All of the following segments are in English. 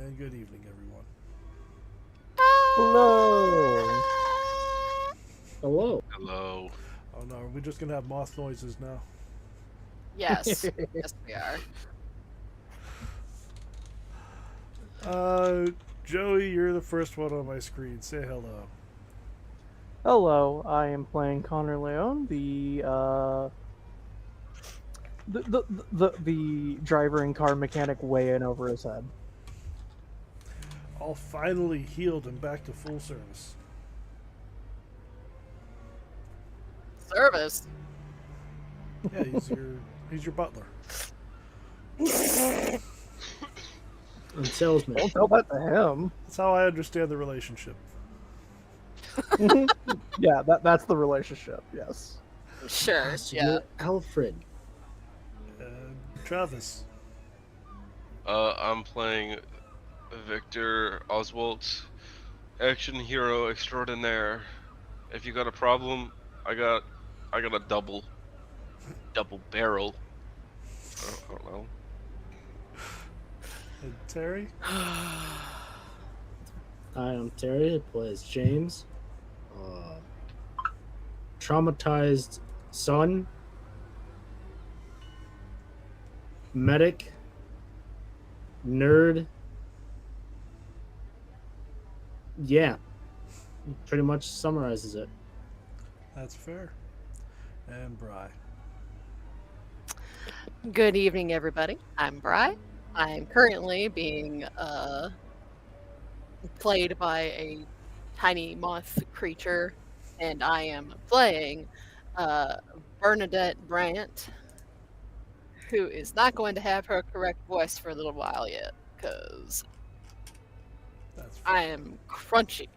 And good evening, everyone. Hello. Hello. Hello. Oh no, are we just gonna have moth noises now? Yes. Yes, we are. Joey, you're the first one on my screen. Say hello. Hello. I am playing Connor Leone, the driver and car mechanic way in over his head. All finally healed and back to full service. Service. Yeah, he's your butler. I'm salesman. Don't tell that to him. That's how I understand the relationship. Yeah, that's the relationship. Yes. Sure. So Yeah. you're Alfred. Travis. I'm playing Victor Oswald, action hero extraordinaire. If you got a problem, I got a double barrel. I don't know. And Terry. Hi, I'm Terry. I play as James. Traumatized son. Medic. Nerd. Yeah. Pretty much summarizes it. That's fair. And Bri. Good evening, everybody. I'm Bri. I'm currently being played by a tiny moth creature, and I am playing Bernadette Brandt, who is not going to have her correct voice for a little while yet, because That's fair. I am crunchy.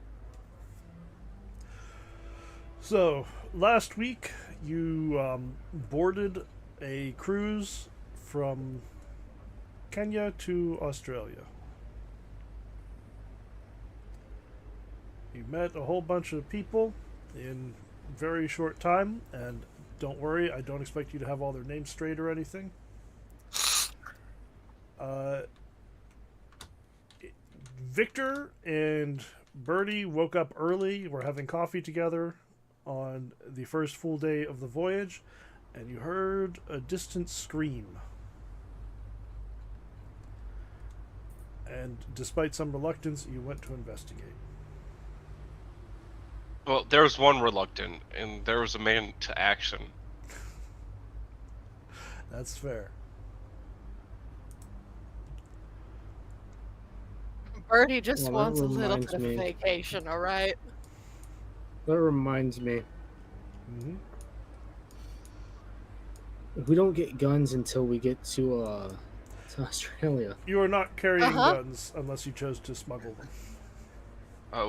So, last week you boarded a cruise from Kenya to Australia. You met a whole bunch of people in very short time, and don't worry, I don't expect you to have all their names straight or anything. Victor and Bertie woke up early, were having coffee together on the first full day of the voyage, and you heard a distant scream. And despite some reluctance, you went to investigate. Well, there was one reluctant, and there was a man to action. That's fair. Birdie just Well, that wants a little reminds bit of me. a vacation, all right? That reminds me. Mm-hmm. We don't get guns until we get to Australia. You are not carrying Uh-huh. guns unless you chose to smuggle them.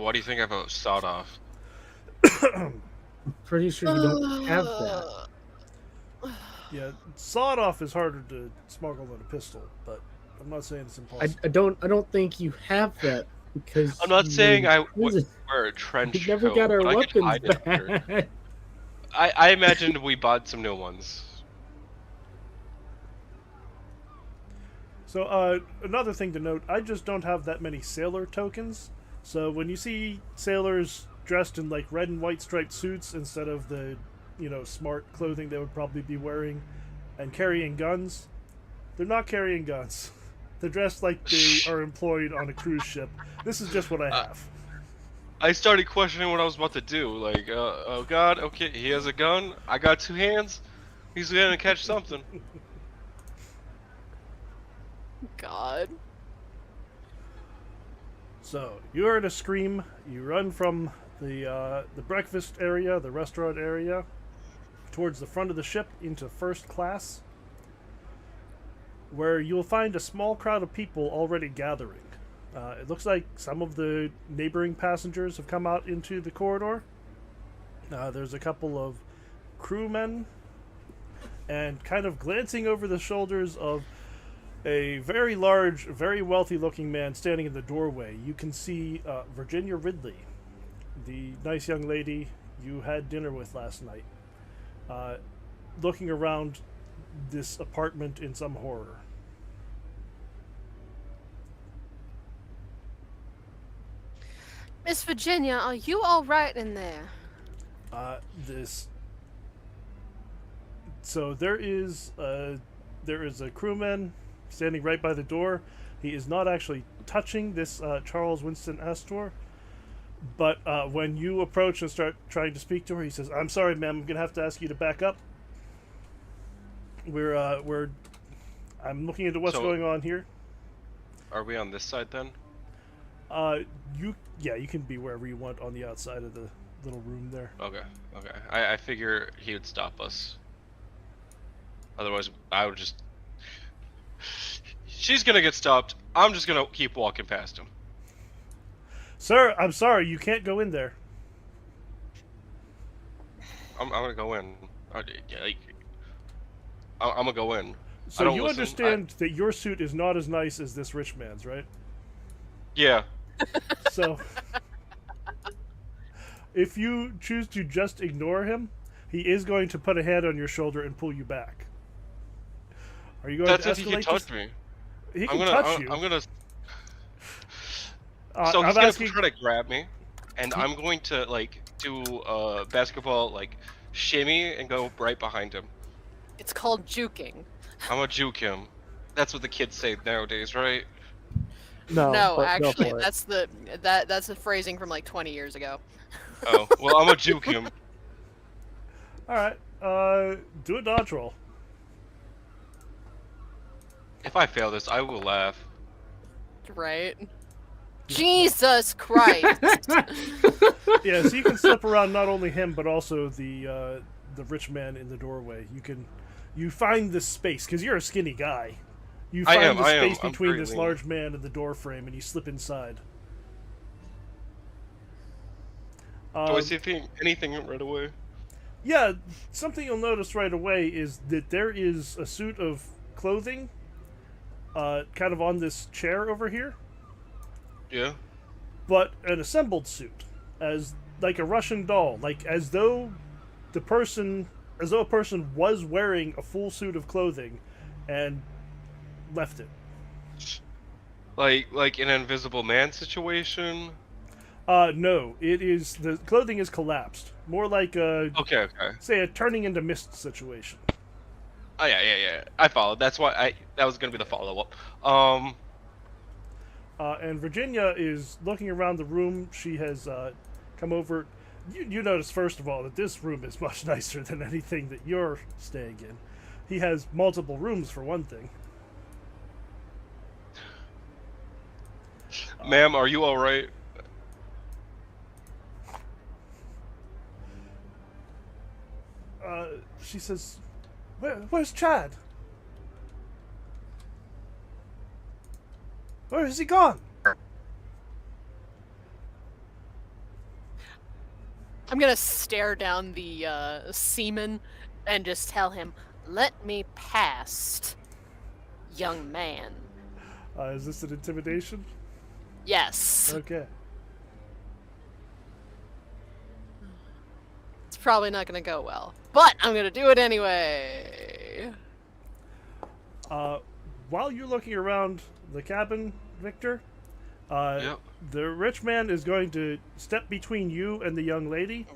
What do you think about sawed off? I'm pretty sure you don't have that. Yeah, sawed off is harder to smuggle than a pistol, but I'm not saying it's impossible. I don't think you have that because I'm not you saying were I in would prison. wear a trench We never coat, got our but I could weapons hide it under. back. I imagined we bought some new ones. So, another thing to note, I just don't have that many sailor tokens. So when you see sailors dressed in like red and white striped suits instead of the, smart clothing they would probably be wearing and carrying guns, they're not carrying guns. They're dressed like they are employed on a cruise ship. This is just what I have. I started questioning what I was about to do. Like, oh god, okay, he has a gun. I got two hands. He's gonna catch something. God. So you heard a scream. You run from the breakfast area, the restaurant area, towards the front of the ship into first class, where you'll find a small crowd of people already gathering. It looks like some of the neighboring passengers have come out into the corridor. There's a couple of crewmen, and kind of glancing over the shoulders of a very large, very wealthy-looking man standing in the doorway, you can see Virginia Ridley, the nice young lady you had dinner with last night, looking around this apartment in some horror. Miss Virginia, are you all right in there? This. So there is a crewman standing right by the door. He is not actually touching this Charles Winston Astor. But when you approach and start trying to speak to her, he says, "I'm sorry, ma'am. I'm gonna have to ask you to back up. I'm looking into what's going on here." Are we on this side then? You can be wherever you want on the outside of the little room there. Okay. I figure he would stop us. Otherwise, I would just. She's gonna get stopped. I'm just gonna keep walking past him. Sir, I'm sorry, you can't go in there. I'm gonna go in. I'm gonna go in. So you understand that your suit is not as nice as this rich man's, right? Yeah. So, if you choose to just ignore him, he is going to put a hand on your shoulder and pull you back. Are you going That's to if he can touch me. He can touch you. I'm gonna. So he's gonna try to grab me, and I'm going to do basketball shimmy and go right behind him. It's called juking. I'm gonna juke him. That's what the kids say nowadays, right? No, No, but go actually, for it. that's the phrasing from like 20 years ago. Oh, well, I'm gonna juke him. All right, do a dodge roll. If I fail this, I will laugh. Right? Jesus Christ! Yeah, so you can slip around not only him but also the rich man in the doorway. You find the space because you're a skinny guy. You find the space between this large man and the door frame, and you slip inside. Do I see anything right away? Yeah, something you'll notice right away is that there is a suit of clothing, kind of on this chair over here. Yeah. But an assembled suit, as like a Russian doll, as though a person was wearing a full suit of clothing, and left it. Like an Invisible Man situation. No, the clothing is collapsed. More like Okay. say a turning into mist situation. Oh yeah. I followed. That's why that was gonna be the follow-up. And Virginia is looking around the room. She has come over. You notice, first of all, that this room is much nicer than anything that you're staying in. He has multiple rooms, for one thing. Ma'am, are you alright? She says, Where's Chad? Where has he gone? I'm gonna stare down the seaman and just tell him, "Let me past, young man." Is this an intimidation? Yes. Okay. It's probably not gonna go well, but I'm gonna do it anyway. While you're looking around the cabin, Victor, Yep. the rich man is going to step between you and the young lady,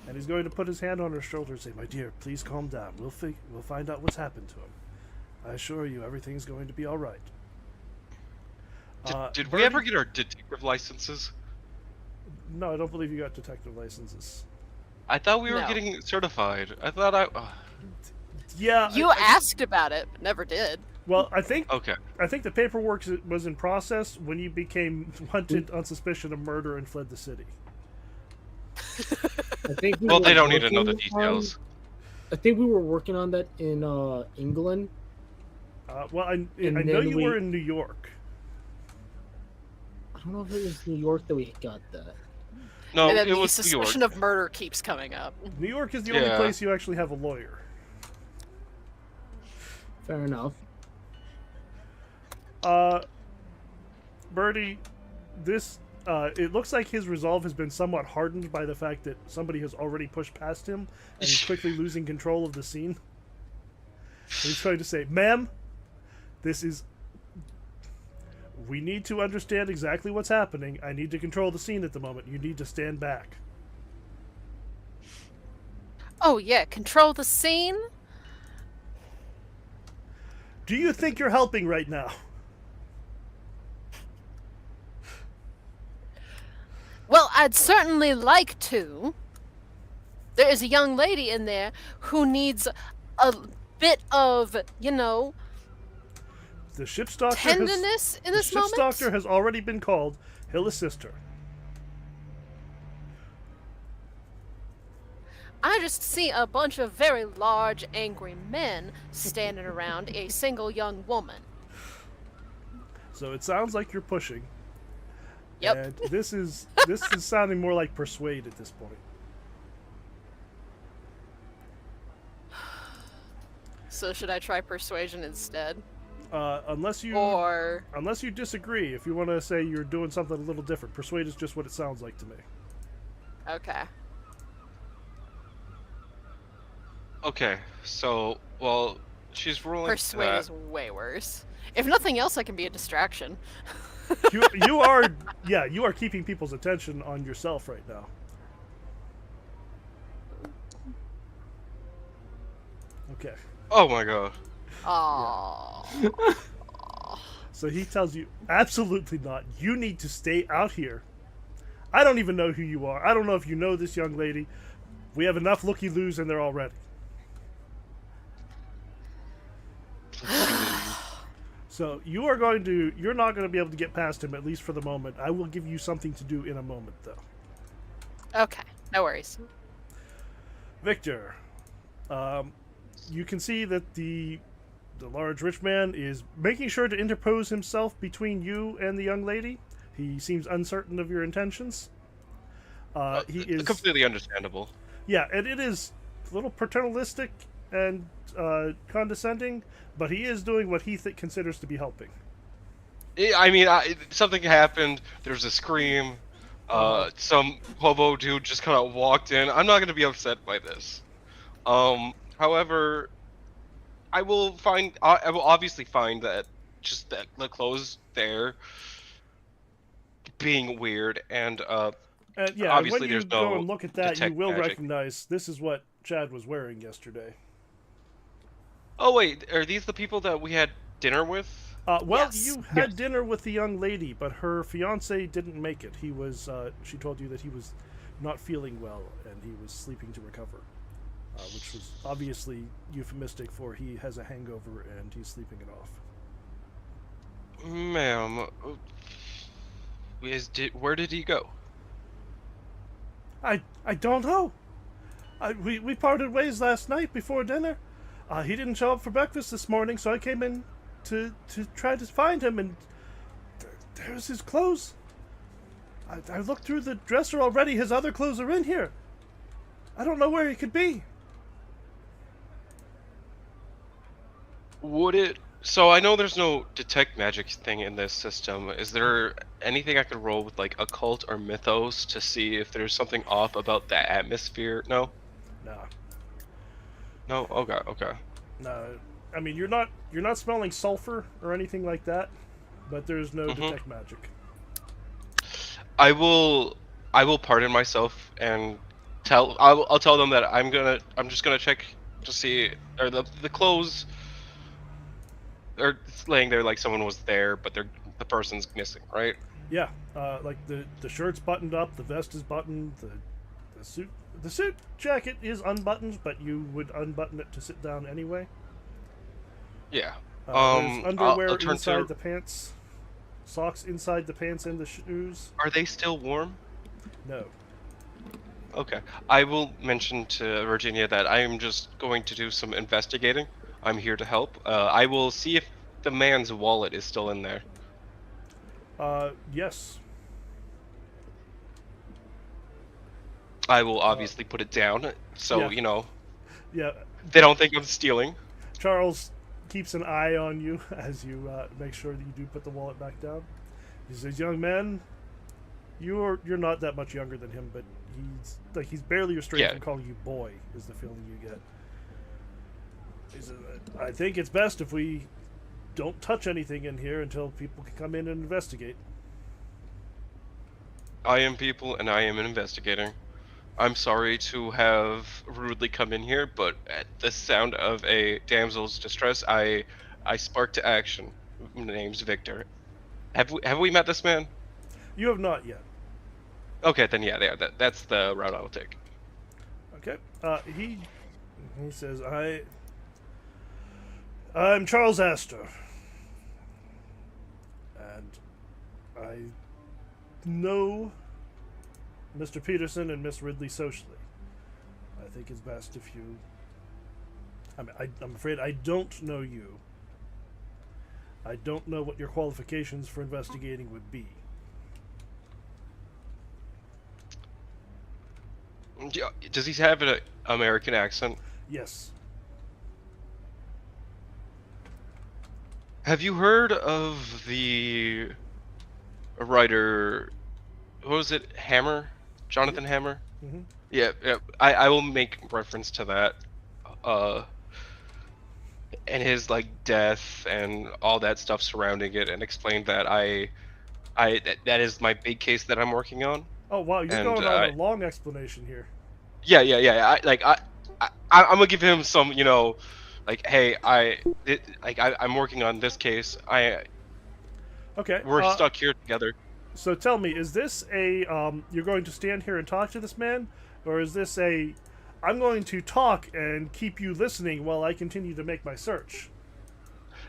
and he's going to put his hand on her shoulder and say, "My dear, please calm down. We'll find out what's happened to him. I assure you, everything's going to be all right." Did we ever get our detective licenses? No, I don't believe you got detective licenses. I thought we were No. getting certified. I thought Yeah. You asked about it, but never did. Well, I think Okay. the paperwork was in process when you became wanted on suspicion of murder and fled the city. I think we Well, were they don't need to know the working details. I think we were working on that in England. Well, I And know then you were in New York. I don't know if it was New York that we got that. No, and then it the was New York. suspicion of murder keeps coming up. New York is the only Yeah. place you actually have a lawyer. Fair enough. Birdie, this it looks like his resolve has been somewhat hardened by the fact that somebody has already pushed past him and he's quickly losing control of the scene. He's trying to say, "Ma'am, this is... We need to understand exactly what's happening. I need to control the scene at the moment. You need to stand back. Oh yeah, control the scene. Do you think you're helping right now? Well, I'd certainly like to. There is a young lady in there who needs a bit of, The ship's doctor tenderness in this moment. The ship's doctor has already been called. He'll assist her. I just see a bunch of very large, angry men standing around a single young woman. So it sounds like you're pushing. Yep. And this is sounding more like persuade at this point. So should I try persuasion instead? Unless you disagree, if you want to say you're doing something a little different, persuade is just what it sounds like to me. Okay. Okay, so, well, she's ruling Persuade that... is way worse. If nothing else, I can be a distraction. You are keeping people's attention on yourself right now. Okay. Oh my god. Aww. So he tells you, absolutely not. You need to stay out here. I don't even know who you are. I don't know if you know this young lady. We have enough looky-loos in there already. So you're not going to be able to get past him, at least for the moment. I will give you something to do in a moment, though. Okay, no worries. Victor, you can see that the large rich man is making sure to interpose himself between you and the young lady. He seems uncertain of your intentions. He is completely understandable. Yeah, and it is a little paternalistic and condescending, but he is doing what he considers to be helping. I mean, something happened. There's a scream. Some hobo dude just kind of walked in. I'm not going to be upset by this. However, I will obviously find that just that the clothes there being weird, and yeah, obviously when you there's go no and look at that, you detect will magic. recognize this is what Chad was wearing yesterday. Oh wait, are these the people that we had dinner with? Well, Yes. you had dinner with the young lady, but her fiance didn't make it. He was. She told you that he was not feeling well and he was sleeping to recover, which was obviously euphemistic for he has a hangover and he's sleeping it off. Ma'am, where did he go? I don't know. We parted ways last night before dinner. He didn't show up for breakfast this morning, so I came in to try to find him, and there's his clothes. I looked through the dresser already. His other clothes are in here. I don't know where he could be. Would it? So I know there's no detect magic thing in this system. Is there anything I could roll with like occult or mythos to see if there's something off about that atmosphere? No. No. No. Okay. No. I mean, you're not smelling sulfur or anything like that, but there's no detect magic. I will pardon myself and I'll tell them that I'm just gonna check to see or the clothes are laying there like someone was there, but the person's missing, right? Yeah. Like the shirt's buttoned up, the vest is buttoned, the suit jacket is unbuttoned, but you would unbutton it to sit down anyway. Yeah. There's underwear I'll turn inside to... the pants, socks inside the pants and the shoes. Are they still warm? No. Okay. I will mention to Virginia that I am just going to do some investigating. I'm here to help. I will see if the man's wallet is still in there. Yes. I will obviously put it down, so, yeah. Yeah. they don't think I'm stealing. Charles keeps an eye on you as you make sure that you do put the wallet back down. He says, "Young man, you're not that much younger than him, but he's barely restrained from calling you boy," is the feeling you get. He says, "I think it's best if we don't touch anything in here until people can come in and investigate. I am people, and I am investigating. I'm sorry to have rudely come in here, but at the sound of a damsel's distress, I spark to action. My name's Victor. Have we met this man? You have not yet. Okay, then yeah, that's the route I will take. Okay. He says, I'm Charles Astor. And I know Mr. Peterson and Miss Ridley socially. I think it's best if you... I'm afraid I don't know you. I don't know what your qualifications for investigating would be. Does he have an American accent? Yes. Have you heard of the writer, what was it, Hammer? Jonathan Hammer? Mm-hmm. Yeah, I will make reference to that. And his, like, death and all that stuff surrounding it, and explain that that is my big case that I'm working on. Oh, wow, you're going on a long explanation here. Yeah. I'm gonna give him some, like, hey, I'm working on this case. Okay. We're stuck here together. So tell me, is this you're going to stand here and talk to this man, or is this I'm going to talk and keep you listening while I continue to make my search?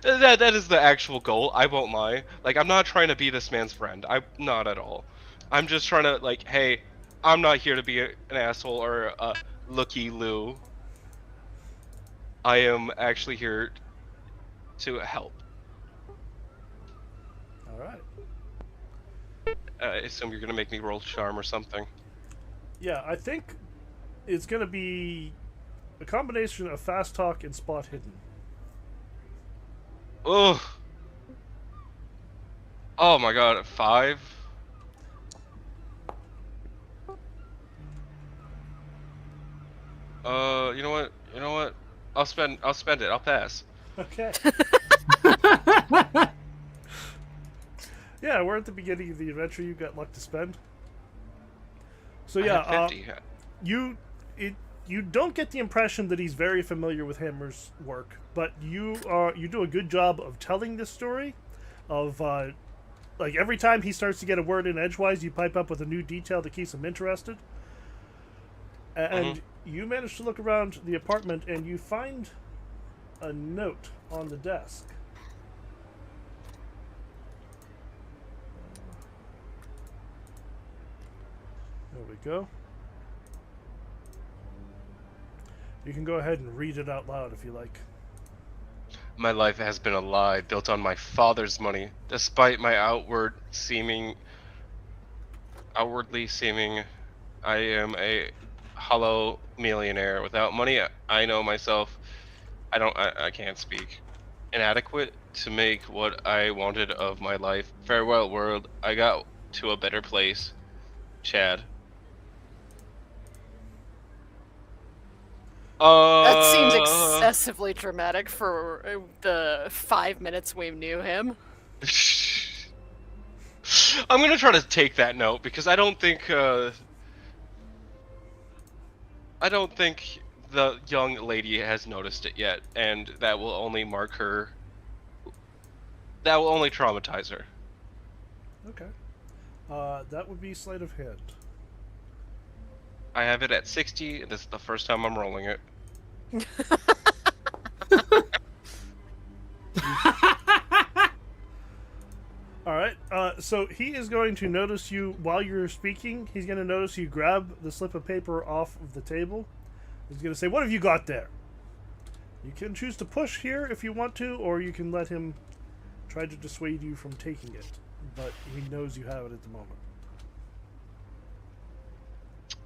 That is the actual goal. I won't lie. Like, I'm not trying to be this man's friend. I'm not at all. I'm just trying to, like, hey, I'm not here to be an asshole or a looky-loo. I am actually here to help. All right. I assume you're gonna make me roll charm or something. Yeah, I think it's going to be a combination of fast talk and spot hidden. Ugh. Oh my god, 5? You know what? I'll spend it. I'll pass. Okay. Yeah, we're at the beginning of the adventure. You've got luck to spend. So I yeah, have 50. you don't get the impression that he's very familiar with Hammer's work, but you do a good job of telling this story. Of like every time he starts to get a word in edgewise, you pipe up with a new detail that keeps him interested. And you manage to look around the apartment, and you find a note on the desk. There we go. You can go ahead and read it out loud if you like. My life has been a lie built on my father's money. Despite my outwardly seeming, I am a hollow millionaire. Without money, I know myself. I can't speak. Inadequate to make what I wanted of my life. Farewell, world. I got to a better place. Chad. That seems excessively dramatic for the 5 minutes we knew him. I'm gonna try to take that note because I don't think the young lady has noticed it yet, and that will only mark her. That will only traumatize her. Okay. That would be sleight of hand. I have it at 60, and this is the first time I'm rolling it. Alright, so he is going to notice you while you're speaking. He's going to notice you grab the slip of paper off of the table. He's going to say, "What have you got there?" You can choose to push here if you want to, or you can let him try to dissuade you from taking it. But he knows you have it at the moment.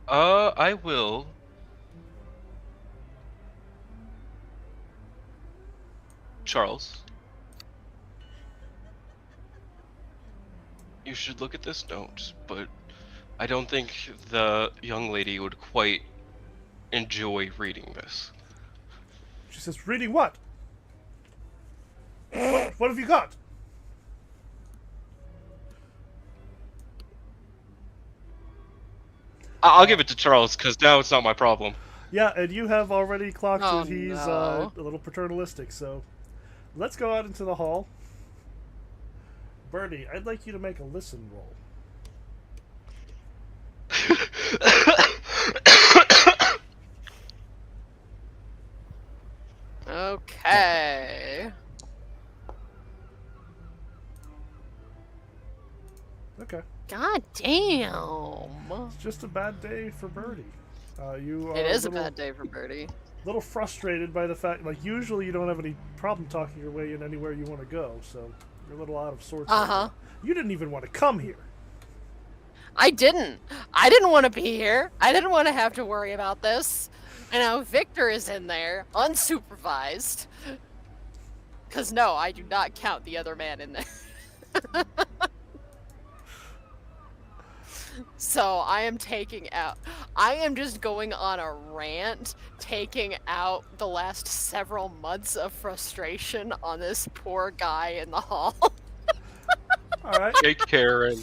I will. Charles. You should look at this note, but I don't think the young lady would quite enjoy reading this. She says, "Reading what?" What have you got? I'll give it to Charles because now it's not my problem. Yeah, and you have already clocked Oh, that he's no. a little paternalistic, so let's go out into the hall. Bernie, I'd like you to make a listen roll. Okay. Okay. God damn. It's just a bad day for Bernie. You are It is a little, bad day for Birdie. little frustrated by the fact, like, usually you don't have any problem talking your way in anywhere you want to go, so you're a little out of sorts. right Uh-huh. now. You didn't even want to come here. I didn't. I didn't want to be here. I didn't want to have to worry about this. And now Victor is in there, unsupervised. Because no, I do not count the other man in there. So I am just going on a rant, taking out the last several months of frustration on this poor guy in the hall. All right. Hey, Karen.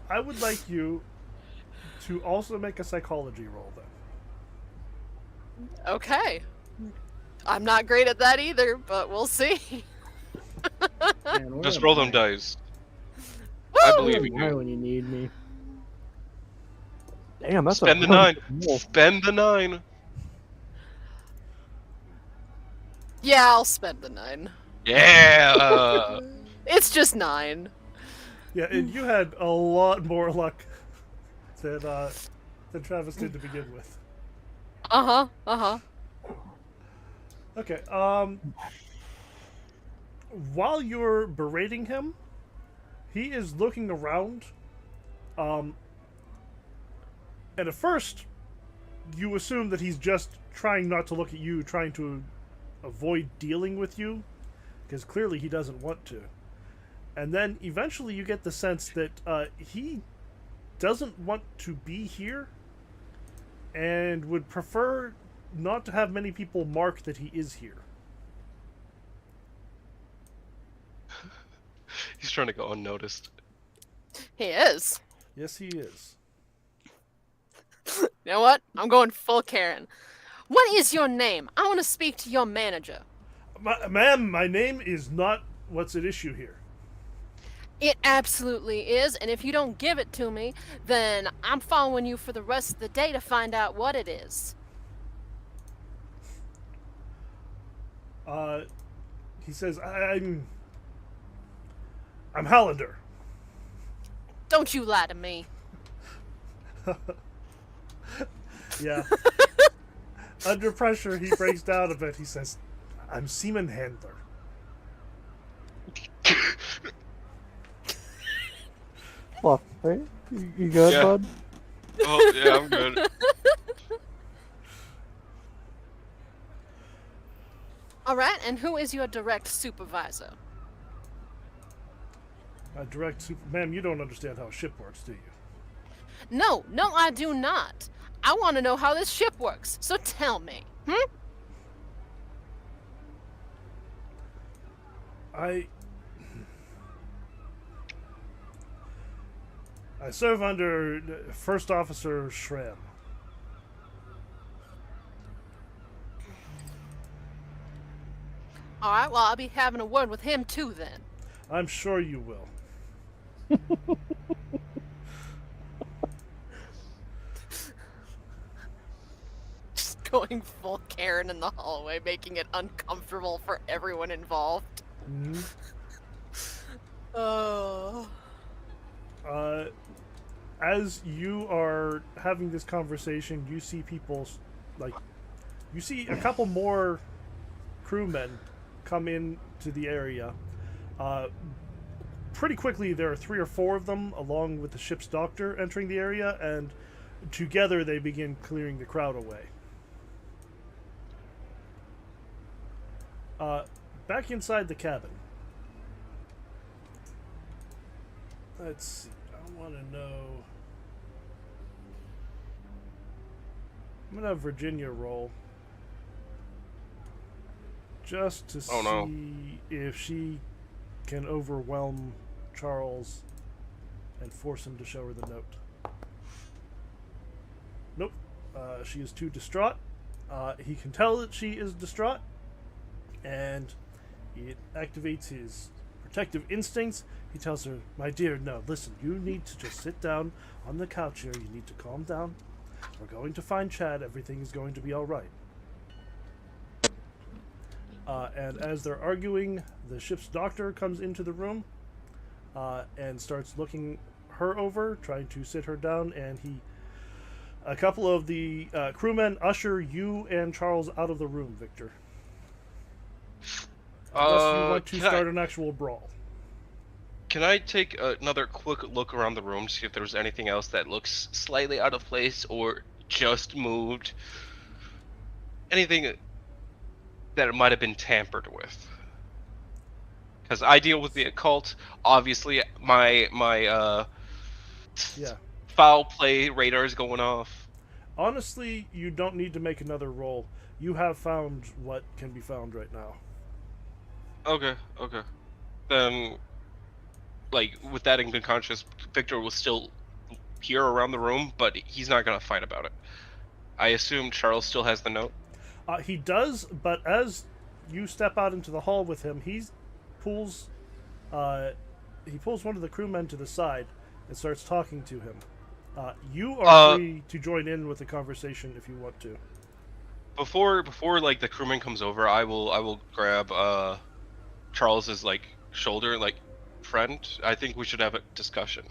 I would like you to also make a psychology roll, then. Okay. I'm not great at that either, but we'll see. Man, where Just am roll them I? dice. I Woo! believe Where in am I you. when you need me? Damn, that's Spend a the 9. roll. Spend the 9. Yeah, I'll spend the 9. Yeah. It's just 9. Yeah, and you had a lot more luck than Travis did to begin with. Uh-huh, uh-huh. Okay, while you're berating him, he is looking around, and at first, you assume that he's just trying not to look at you, trying to avoid dealing with you, because clearly he doesn't want to. And then eventually you get the sense that he doesn't want to be here, and would prefer not to have many people mark that he is here. He's trying to go unnoticed. He is. Yes, he is. You know what? I'm going full Karen. What is your name? I want to speak to your manager. Ma'am, my name is not what's at issue here. It absolutely is, and if you don't give it to me, then I'm following you for the rest of the day to find out what it is. He says, I'm Hallander. Don't you lie to me. Yeah. Under pressure, he breaks down a bit. He says, I'm Seaman Handler. Fluff, right? You good, Yeah. bud? Oh, yeah, I'm good. Alright, and who is your direct supervisor? Ma'am, you don't understand how a ship works, do you? No, I do not. I want to know how this ship works, so tell me. I serve under First Officer Shram. Alright, well, I'll be having a word with him too then. I'm sure you will. Just going full Karen in the hallway, making it uncomfortable for everyone involved. Mhm. Oh. As you are having this conversation, you see you see a couple more crewmen come in to the area. Pretty quickly, there are 3 or 4 of them, along with the ship's doctor, entering the area, and together they begin clearing the crowd away. Back inside the cabin. Let's see. I want to know. I'm going to have Virginia roll. just to Oh, no. see if she can overwhelm Charles and force him to show her the note. Nope. She is too distraught. He can tell that she is distraught, and it activates his protective instincts. He tells her, "My dear, no, listen, you need to just sit down on the couch here. You need to calm down. We're going to find Chad. Everything is going to be all right." And as they're arguing, the ship's doctor comes into the room and starts looking her over, trying to sit her down, and a couple of the crewmen usher you and Charles out of the room, Victor. Unless you want to start an actual brawl. Can I take another quick look around the room to see if there's anything else that looks slightly out of place or just moved? Anything that it might have been tampered with? Because I deal with the occult. Obviously, my foul play radar is going off. Honestly, you don't need to make another roll. You have found what can be found right now. Okay. Then, like, with that in good conscience, Victor was still here around the room, but he's not gonna fight about it. I assume Charles still has the note? He does, but as you step out into the hall with him, he pulls one of the crewmen to the side and starts talking to him. You are free to join in with the conversation if you want to. Before like the crewman comes over, I will grab Charles's like shoulder, like, "Friend, I think we should have a discussion."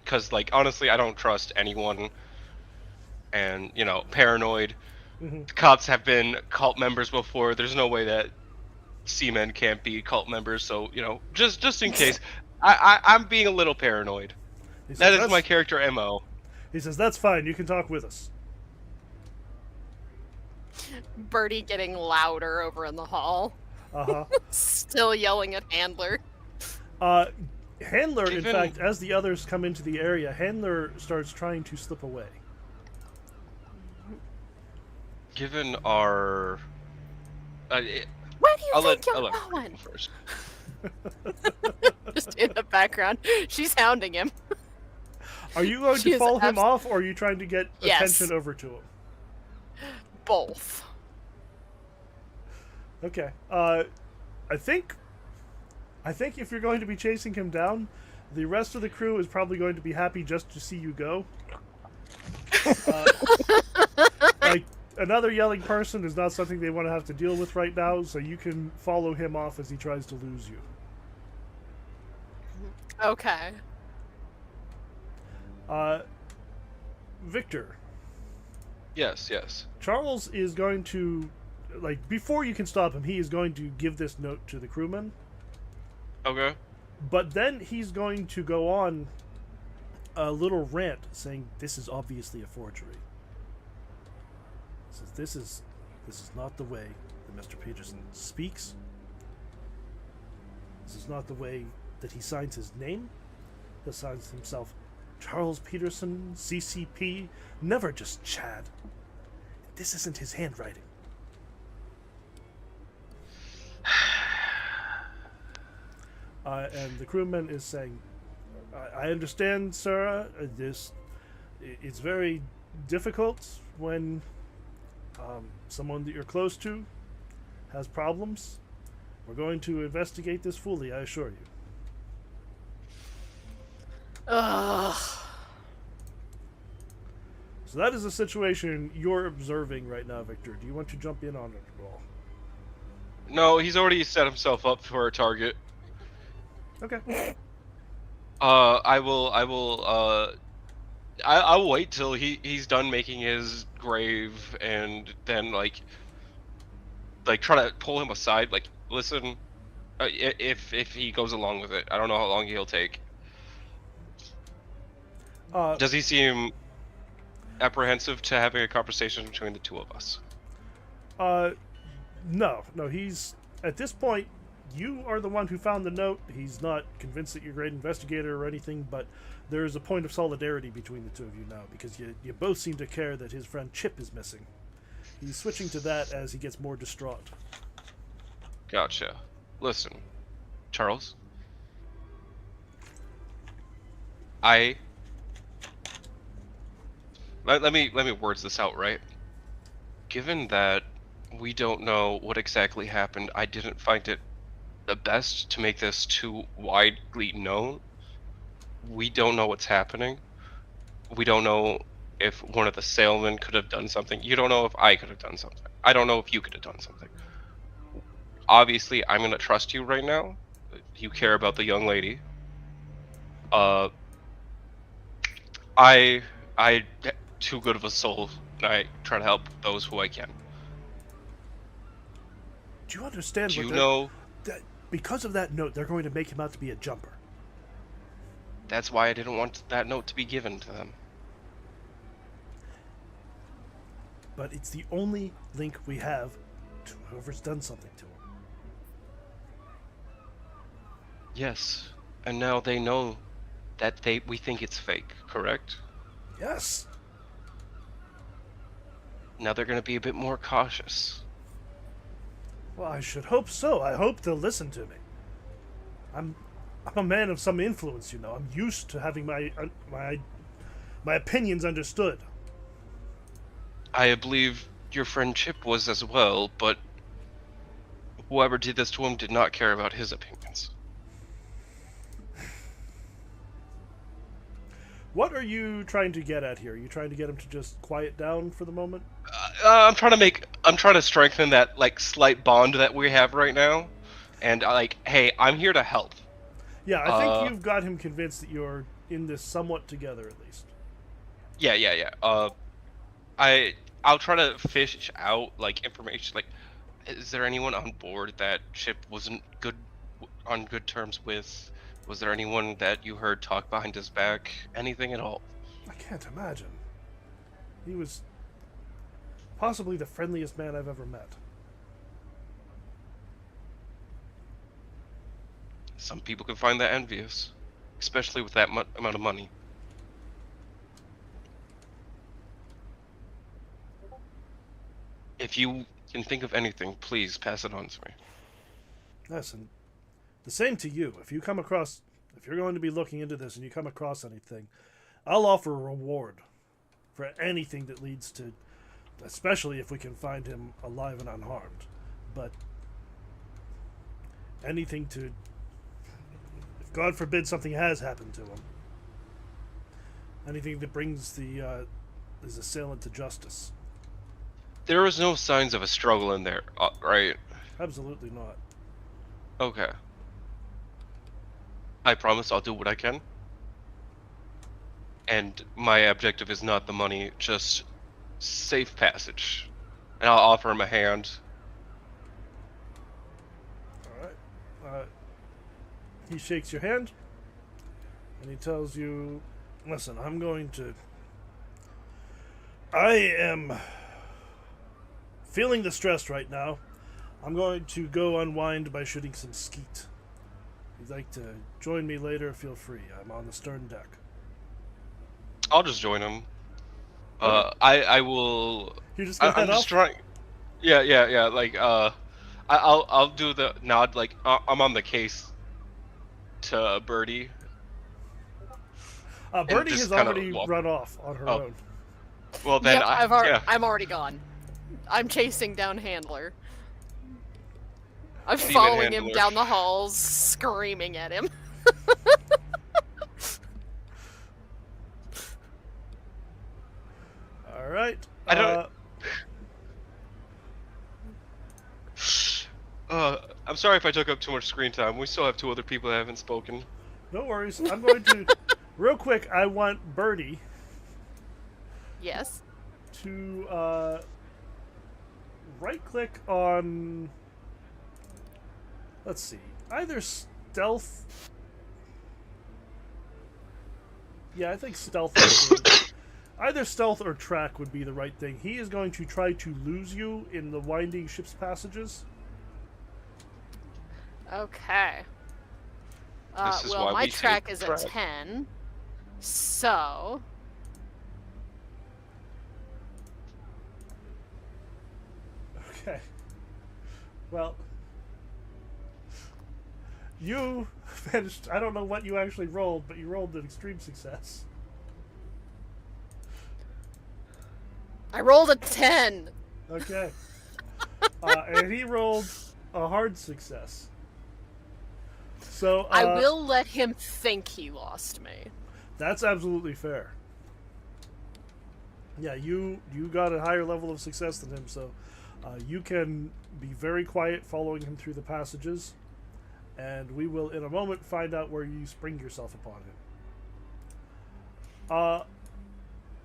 Cause like honestly, I don't trust anyone, and paranoid. Mm-hmm. Cops have been cult members before. There's no way that seamen can't be cult members. So just in case, I'm being a little paranoid. That is my character MO. He says, "That's fine. You can talk with us." Birdie getting louder over in the hall. Uh-huh. Still yelling at Handler. Handler, in fact, as the others come into the area, Handler starts trying to slip away. Given our... Where do you think you're going? First. Just in the background. She's hounding him. Are you going to fall him off, or are you trying to get attention over to him? Both. Okay. I think if you're going to be chasing him down, the rest of the crew is probably going to be happy just to see you go. Like, another yelling person is not something they want to have to deal with right now, so you can follow him off as he tries to lose you. Okay. Victor. Yes. Charles is going to, before you can stop him, he is going to give this note to the crewman. Okay. But then he's going to go on a little rant saying, "This is obviously a forgery." He says, This is not the way that Mr. Peterson speaks. This is not the way that he signs his name. He signs himself Charles Peterson, CCP, never just Chad. This isn't his handwriting. And the crewman is saying, I understand, sir. It's very difficult when someone that you're close to has problems. We're going to investigate this fully, I assure you." Ugh. So that is a situation you're observing right now, Victor. Do you want to jump in on it at all? No, he's already set himself up for a target. Okay. I will wait till he's done making his grave, and then like try to pull him aside. Like, listen, if he goes along with it, I don't know how long he'll take. Does he seem apprehensive to having a conversation between the two of us? No. He's at this point. you are the one who found the note. He's not convinced that you're a great investigator or anything, but there is a point of solidarity between the two of you now, because you both seem to care that his friend Chip is missing. He's switching to that as he gets more distraught. Gotcha. Listen, Charles. Let me words this out right. Given that we don't know what exactly happened, I didn't find it the best to make this too widely known. We don't know what's happening. We don't know if one of the sailmen could have done something. You don't know if I could have done something. I don't know if you could have done something. Obviously, I'm gonna trust you right now. You care about the young lady. I too good of a soul, and I try to help those who I can. Do you understand? Do you know? That because of that note, they're going to make him out to be a jumper. That's why I didn't want that note to be given to them. But it's the only link we have to whoever's done something to him. Yes, and now they know that we think it's fake, correct? Yes. Now they're going to be a bit more cautious. Well, I should hope so. I hope they'll listen to me. I'm a man of some influence, you know. I'm used to having my opinions understood. I believe your friend Chip was as well, but whoever did this to him did not care about his opinions. What are you trying to get at here? Are you trying to get him to just quiet down for the moment? I'm trying to strengthen that like slight bond that we have right now, and hey, I'm here to help. Yeah, I think you've got him convinced that you're in this somewhat together, at least. Yeah. I'll try to fish out like information. Like, is there anyone on board that Chip wasn't on good terms with? Was there anyone that you heard talk behind his back? Anything at all? I can't imagine. He was possibly the friendliest man I've ever met. Some people can find that envious, especially with that amount of money. If you can think of anything, please pass it on to me. Yes, and the same to you. If you're going to be looking into this and you come across anything, I'll offer a reward for anything that leads to, especially if we can find him alive and unharmed. But anything to, if God forbid something has happened to him, anything that brings his assailant to justice. There was no signs of a struggle in there, right? Absolutely not. Okay. I promise I'll do what I can. And my objective is not the money, just safe passage. And I'll offer him a hand. Alright. He shakes your hand, and he tells you, listen, I am feeling the stress right now. I'm going to go unwind by shooting some skeet. If you'd like to join me later, feel free. I'm on the stern deck. I'll just join him. I will. You're just gonna head I'm just off? trying. Yeah. Like, I'll do the nod. Like, I'm on the case to Birdie. Birdie just has kinda already walk. run off on her own. Well, then Yep, I'm already gone. I'm chasing down Handler. I'm Demon following him Handler. down the halls, screaming at him. All right. I don't- I'm sorry if I took up too much screen time. We still have two other people that haven't spoken. No worries. I'm going to, real quick, I want Birdie Yes. to right-click on, let's see, either stealth. Yeah, I think stealth. Either stealth or track would be the right thing. He is going to try to lose you in the winding ship's passages. Okay. This is Well, why my we track take is a track. 10. So. Okay. Well, you finished. I don't know what you actually rolled, but you rolled an extreme success. I rolled a 10. Okay. And he rolled a hard success. So I will let him think he lost me. That's absolutely fair. Yeah, you got a higher level of success than him, so you can be very quiet following him through the passages, and we will in a moment find out where you spring yourself upon him.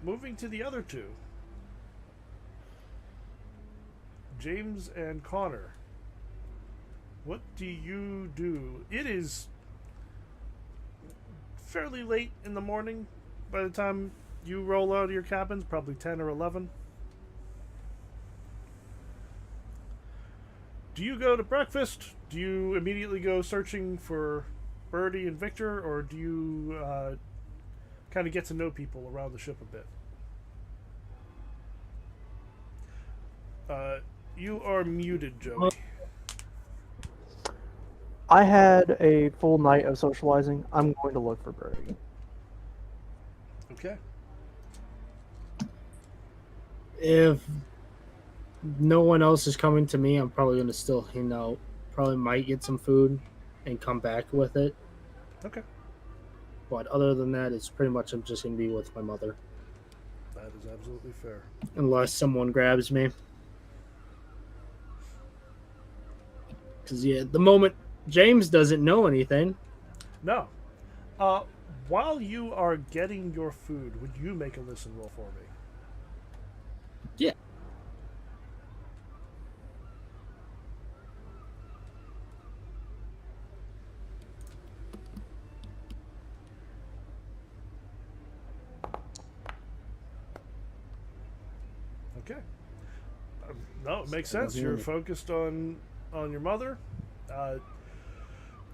Moving to the other two. James and Connor. What do you do? It is fairly late in the morning by the time you roll out of your cabins, probably 10 or 11. Do you go to breakfast? Do you immediately go searching for Birdie and Victor, or do you kind of get to know people around the ship a bit? You are muted, Joey. I had a full night of socializing. I'm going to look for Birdie. Okay. If no one else is coming to me, I'm probably going to still hang out. Probably might get some food and come back with it. Okay. But other than that, it's pretty much I'm just going to be with my mother. That is absolutely fair. Unless someone grabs me. Because, yeah, at the moment, James doesn't know anything. No. While you are getting your food, would you make a listen roll for me? Yeah. Okay. No, it makes sense. You're focused on your mother.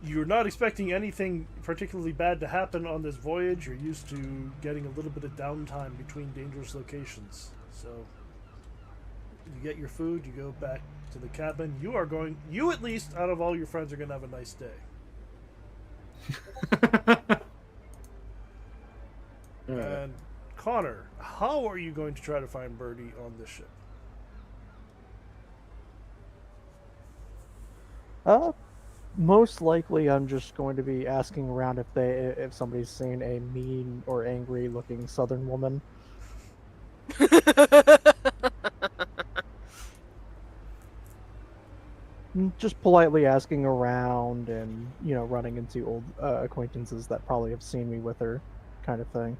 You're not expecting anything particularly bad to happen on this voyage. You're used to getting a little bit of downtime between dangerous locations. So you get your food, you go back to the cabin. You at least, out of all your friends, are going to have a nice day. And Connor, how are you going to try to find Birdie on this ship? Most likely I'm just going to be asking around if somebody's seen a mean or angry looking southern woman. Just politely asking around and, running into old acquaintances that probably have seen me with her, kind of thing.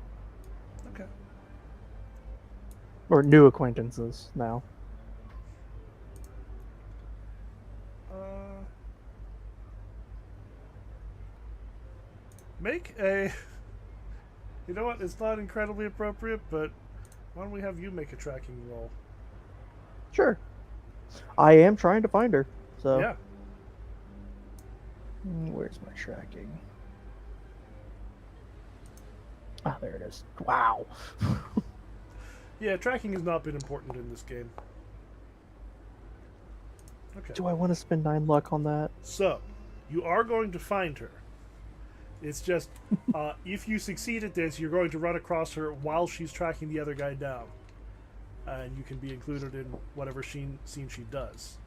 Okay. Or new acquaintances now. Make a... You know what? It's not incredibly appropriate, but why don't we have you make a tracking roll? Sure. I am trying to find her, so... Yeah. Where's my tracking? Ah, there it is. Wow. Yeah, tracking has not been important in this game. Okay. Do I want to spend 9 luck on that? So, you are going to find her. It's just, if you succeed at this, you're going to run across her while she's tracking the other guy down. And you can be included in whatever scene she does.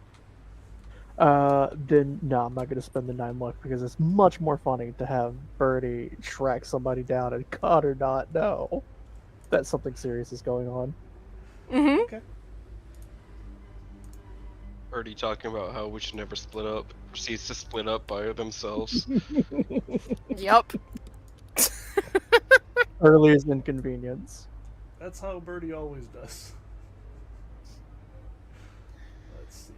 Then, no, I'm not going to spend the 9 luck because it's much more funny to have Birdie track somebody down and Connor not know that something serious is going on. Mm-hmm. Okay. Already talking about how we should never split up. Proceeds to split up by themselves. Yup. Earliest inconvenience. That's how Birdie always does. Let's see.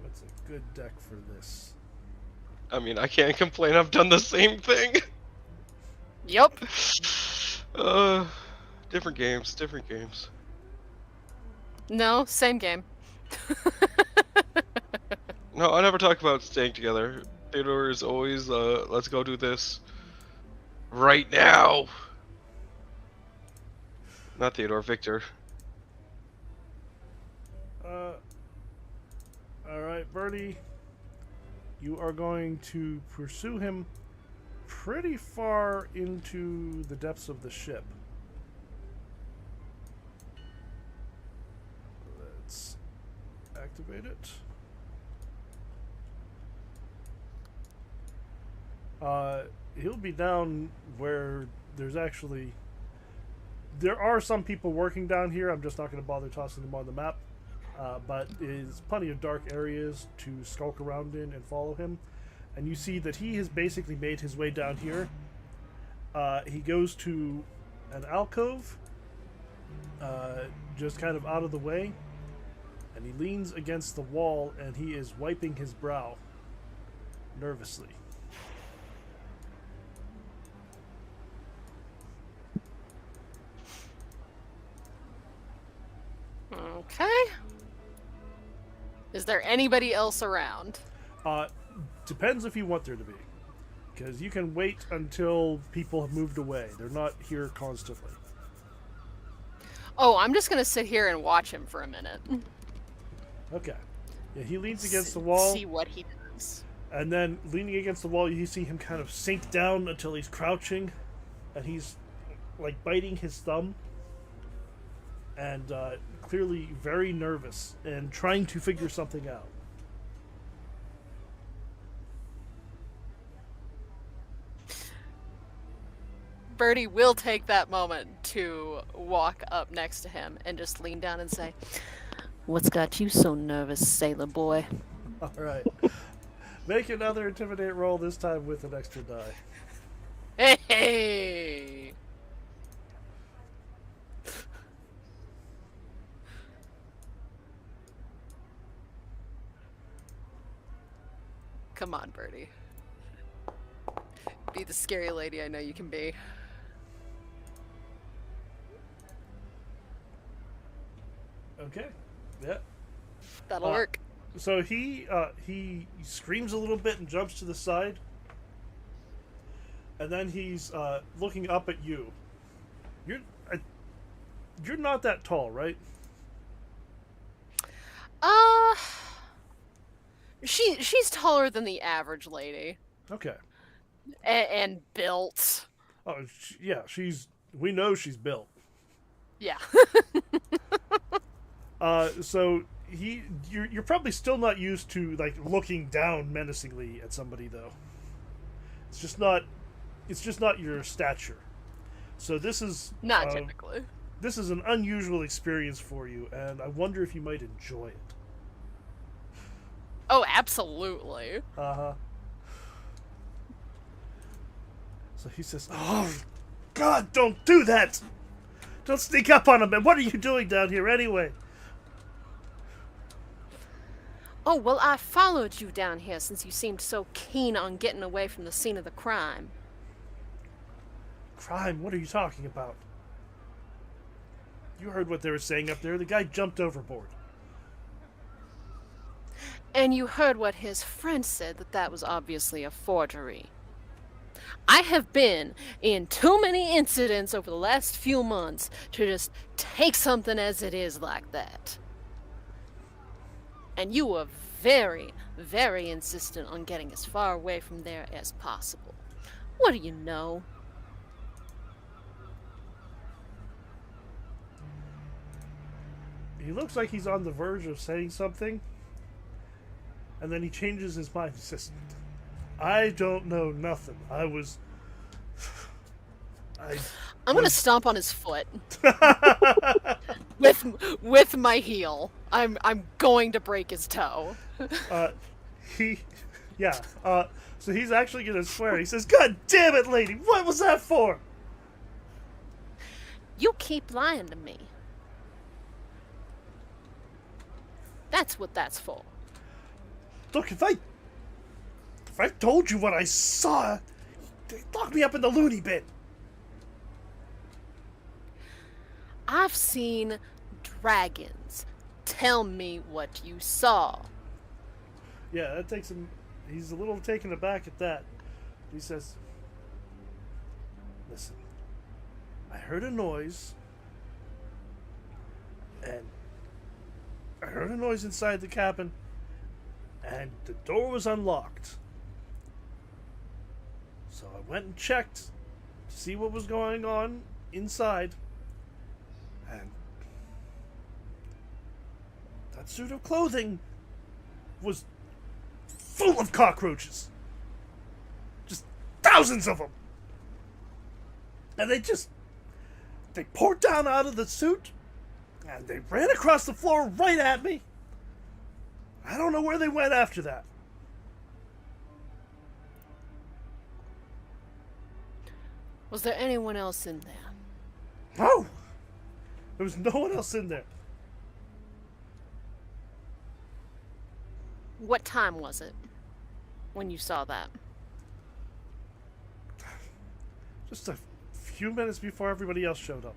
What's a good deck for this? I mean, I can't complain. I've done the same thing. Yup. Different games. Different games. No, same game. No, I never talk about staying together. Theodore is always, let's go do this right now. Not Theodore, Victor. Alright, Bertie. You are going to pursue him pretty far into the depths of the ship. Let's activate it. He'll be down where there are some people working down here. I'm just not going to bother tossing them on the map. But there's plenty of dark areas to skulk around in and follow him. And you see that he has basically made his way down here. He goes to an alcove, just kind of out of the way. And he leans against the wall and he is wiping his brow nervously. Okay. Is there anybody else around? Depends if you want there to be. Because you can wait until people have moved away. They're not here constantly. Oh, I'm just gonna sit here and watch him for a minute. Okay. Yeah, he leans against the wall. See what he does. And then, leaning against the wall, you see him kind of sink down until he's crouching. And he's, like, biting his thumb. And clearly very nervous and trying to figure something out. Bertie will take that moment to walk up next to him and just lean down and say, "What's got you so nervous, sailor boy?" Alright. Make another intimidate roll, this time with an extra die. Hey! Come on, Bertie. Be the scary lady I know you can be. Okay. Yeah. That'll work. So he screams a little bit and jumps to the side. And then he's looking up at you. You're not that tall, right? She's taller than the average lady. Okay. And built. Oh, yeah, we know she's built. Yeah. So you're probably still not used to, like, looking down menacingly at somebody, though. It's just not your stature. So this is Not typically. This is an unusual experience for you, and I wonder if you might enjoy it. Oh, absolutely. Uh-huh. So he says, "Oh, God, don't do that! Don't sneak up on him, and what are you doing down here anyway?" Oh, well, I followed you down here since you seemed so keen on getting away from the scene of the crime. Crime? What are you talking about? You heard what they were saying up there. The guy jumped overboard. And you heard what his friend said, that was obviously a forgery. I have been in too many incidents over the last few months to just take something as it is like that. And you were very, very insistent on getting as far away from there as possible. What do you know? He looks like he's on the verge of saying something, and then he changes his mind. He says, "I don't know nothing. I'm gonna stomp on his foot with my heel. I'm going to break his toe. So he's actually gonna swear. He says, "God damn it, lady! What was that for?" You keep lying to me. That's what that's for. Look, if I told you what I saw, they'd lock me up in the loony bin. I've seen dragons. Tell me what you saw. Yeah, that takes him. He's a little taken aback at that. He says, "Listen, I heard a noise, and I heard a noise inside the cabin, and the door was unlocked. So I went and checked to see what was going on inside, and that suit of clothing was full of cockroaches. Just thousands of them. And they poured down out of the suit, and they ran across the floor right at me. I don't know where they went after that." Was there anyone else in there? No! There was no one else in there. What time was it when you saw that? Just a few minutes before everybody else showed up.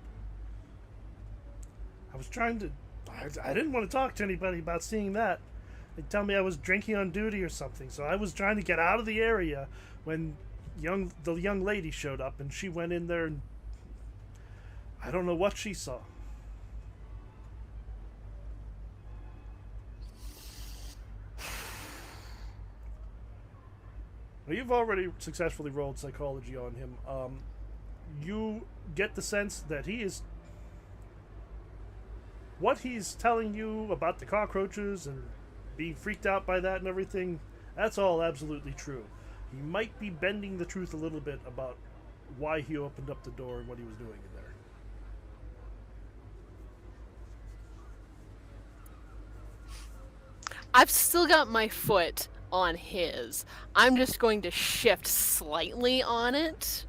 I was trying to... I didn't want to talk to anybody about seeing that. They'd tell me I was drinking on duty or something, so I was trying to get out of the area when the young lady showed up, and she went in there, and I don't know what she saw. Now, you've already successfully rolled psychology on him. You get the sense that he is... What he's telling you about the cockroaches and being freaked out by that and everything, that's all absolutely true. He might be bending the truth a little bit about why he opened up the door and what he was doing in there. I've still got my foot on his. I'm just going to shift slightly on it,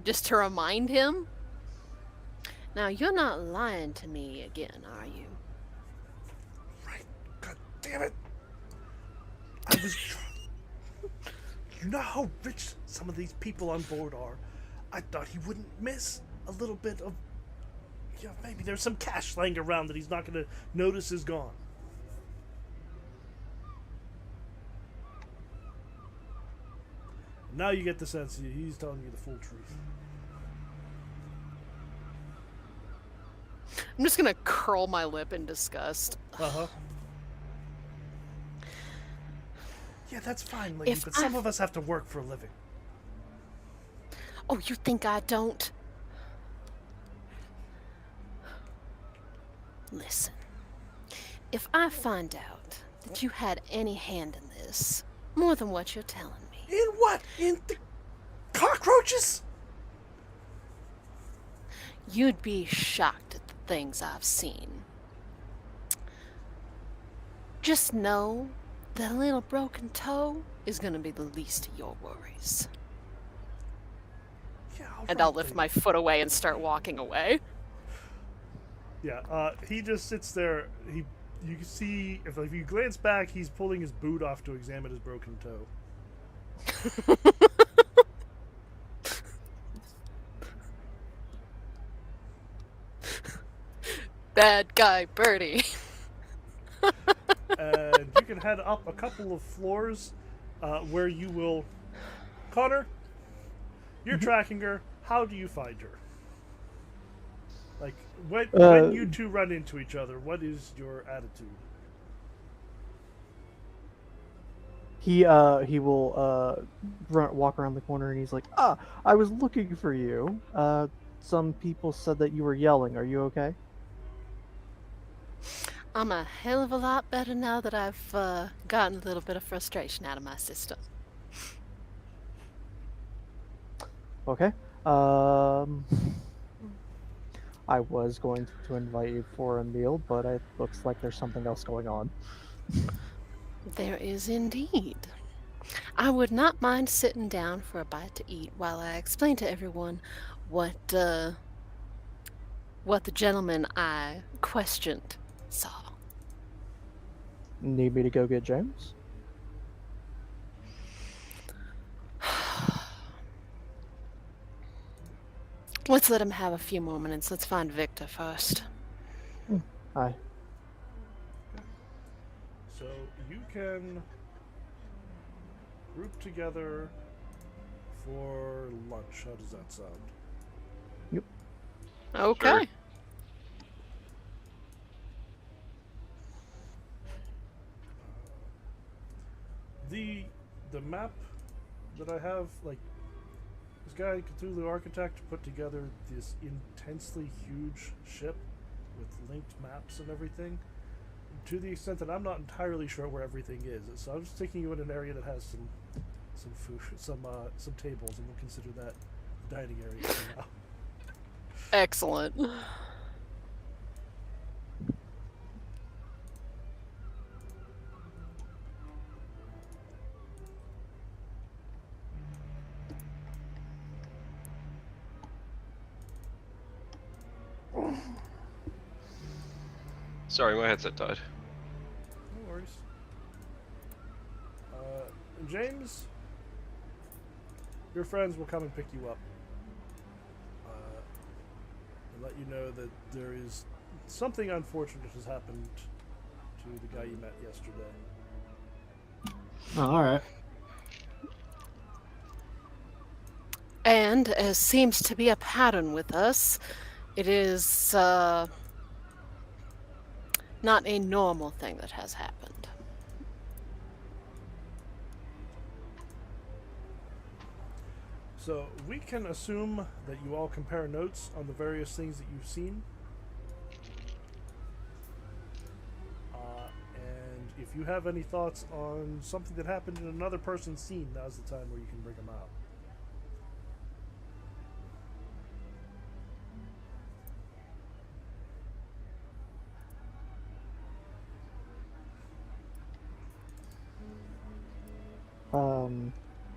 just to remind him. Now, you're not lying to me again, are you? Right. God damn it. I was... You know how rich some of these people on board are. I thought he wouldn't miss a little bit of... You know, maybe there's some cash laying around that he's not going to notice is gone. Now you get the sense he's telling you the full truth. I'm just gonna curl my lip in disgust. Uh-huh. Yeah, that's fine, lady, but some of us have to work for a living. Oh, you think I don't? Listen, if I find out that you had any hand in this, more than what you're telling me. In what? In the cockroaches? You'd be shocked at the things I've seen. Just know that a little broken toe is gonna be the least of your worries. Yeah, And I'll lift my foot away and start walking away. Yeah, he just sits there. You can see, if you glance back, he's pulling his boot off to examine his broken toe. Bad guy, Birdie. And you can head up a couple of floors where you will... Connor, you're tracking her. How do you find her? Like, when you two run into each other, what is your attitude? He will walk around the corner and he's like, I was looking for you. Some people said that you were yelling. Are you okay? I'm a hell of a lot better now that I've gotten a little bit of frustration out of my system. Okay. I was going to invite you for a meal, but it looks like there's something else going on. There is indeed. I would not mind sitting down for a bite to eat while I explain to everyone what the gentleman I questioned saw. Need me to go get James? Let's let him have a few more minutes. Let's find Victor first. Hi. So you can group together for lunch. How does that sound? Okay. Sure. The map that I have, like, this guy, Cthulhu Architect, put together this intensely huge ship with linked maps and everything, to the extent that I'm not entirely sure where everything is. So I'm just taking you in an area that has some food, some tables, and we'll consider that the dining area for now. Excellent. Sorry, my headset died. No worries. James, your friends will come and pick you up. And let you know that there is something unfortunate has happened to the guy you met yesterday. Oh, all right. And as seems to be a pattern with us, it is not a normal thing that has happened. So we can assume that you all compare notes on the various things that you've seen. And if you have any thoughts on something that happened in another person's scene, now's the time where you can bring them out.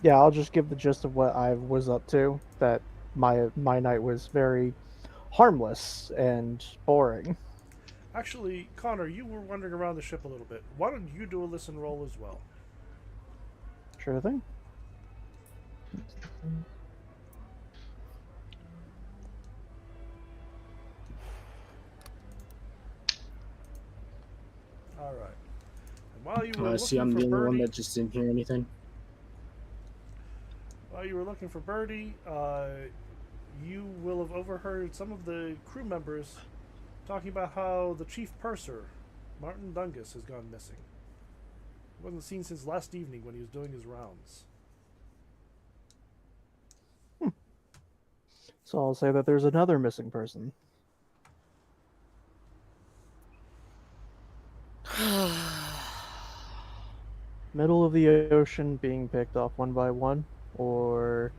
Yeah, I'll just give the gist of what I was up to. That my night was very harmless and boring. Actually, Connor, you were wandering around the ship a little bit. Why don't you do a listen roll as well? Sure thing. All right. And while you were See, looking I'm for the only one Birdie, that just didn't hear anything. while you were looking for Birdie, you will have overheard some of the crew members talking about how the chief purser, Martin Dungus, has gone missing. He wasn't seen since last evening when he was doing his rounds. So I'll say that there's another missing person. Middle of the ocean being picked off one by one, or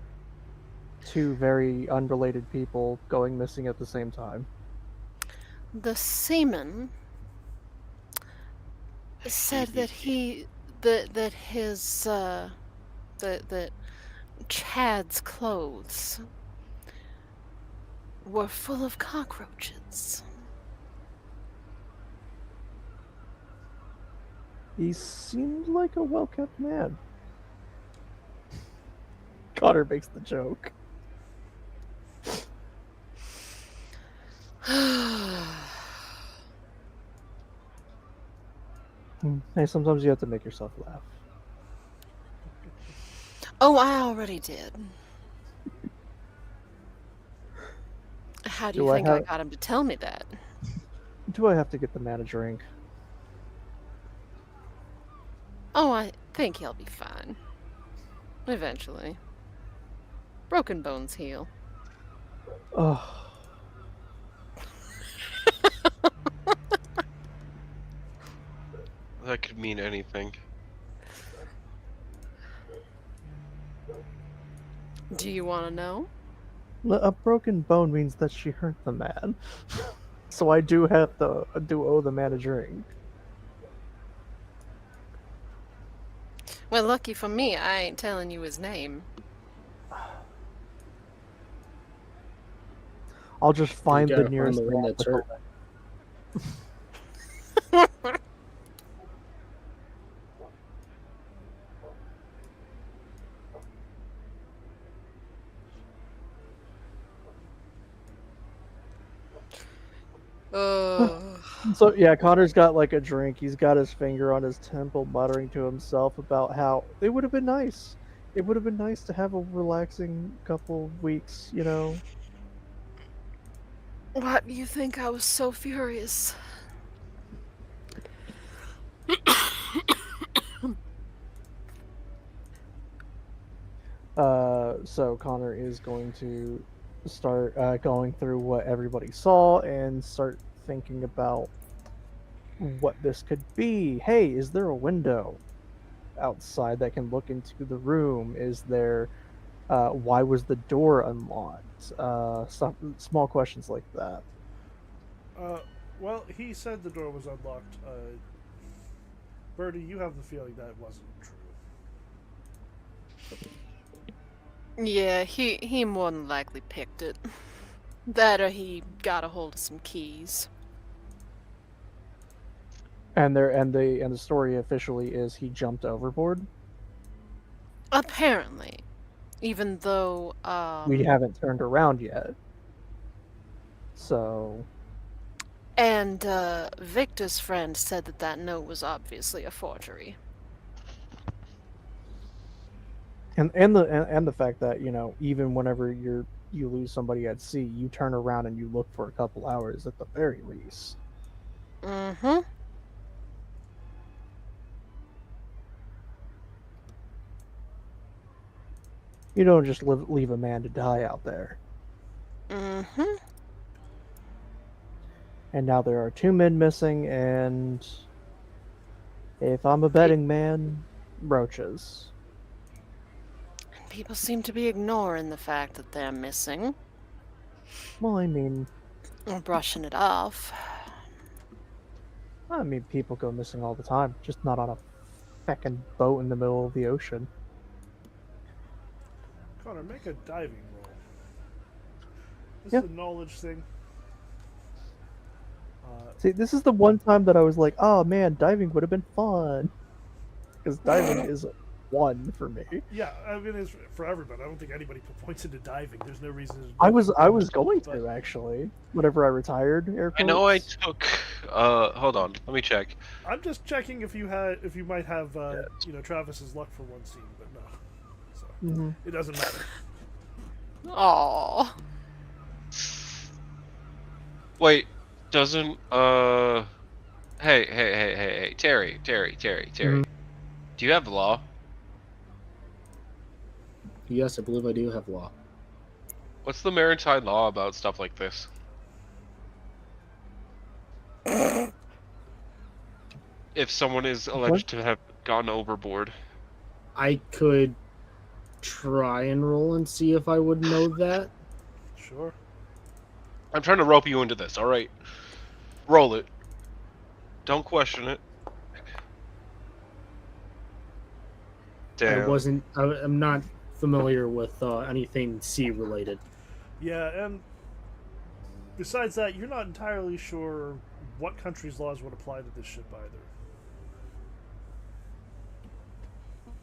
two very unrelated people going missing at the same time. The seaman said that that Chad's clothes were full of cockroaches. He seemed like a well-kept man. Connor makes the joke. Hey, sometimes you have to make yourself laugh. Oh, I already did. How do you think I got him to tell me that? Do I have to get the man a drink? Oh, I think he'll be fine. Eventually. Broken bones heal. Oh, That could mean anything. Do you want to know? a broken bone means that she hurt the man. So I do owe the man a drink. Well, lucky for me, I ain't telling you his name. I'll just find the gotta find nearest the one man that's with the hurt. So yeah, Connor's got like a drink. He's got his finger on his temple, muttering to himself about how it would have been nice. It would have been nice to have a relaxing couple of weeks, you know. Why do you think I was so furious? So Connor is going to start going through what everybody saw and start thinking about what this could be. Hey, is there a window outside that can look into the room? Is there why was the door unlocked? Small questions like that. Well, he said the door was unlocked. Birdie, you have the feeling that wasn't true. Yeah, he more than likely picked it. That or he got a hold of some keys. And the story officially is he jumped overboard. Apparently. Even though, We haven't turned around yet. So And Victor's friend said that that note was obviously a forgery. and the fact that, you know, even whenever you lose somebody at sea, you turn around and you look for a couple hours at the very least. Mm-hmm. You don't just leave a man to die out there. Mm-hmm. And now there are 2 men missing, and if I'm a betting man, roaches. People seem to be ignoring the fact that they're missing. Well, I mean, Or brushing it off. people go missing all the time, just not on a feckin' boat in the middle of the ocean. Connor, make a diving roll. This Yeah. is a knowledge thing. See, this is the one time that I was like, oh man, diving would have been fun. Because diving is 1 for me. Yeah, I mean, it's for everybody. I don't think anybody put points into diving. There's no reason to do I was it, going but- to, actually. Whenever I retired, air I know I quotes. took. Hold on. Let me check. I'm just checking if you might have, Travis's luck for one scene, but no. So Mhm. it doesn't matter. Aww. Wait, doesn't Hey, Terry. Mhm. Do you have law? Yes, I believe I do have law. What's the maritime law about stuff like this? If someone is alleged to have gone overboard. I could try and roll and see if I would know that. Sure. I'm trying to rope you into this, alright? Roll it. Don't question it. Damn. I'm not familiar with anything sea related. Yeah, and besides that, you're not entirely sure what country's laws would apply to this ship either.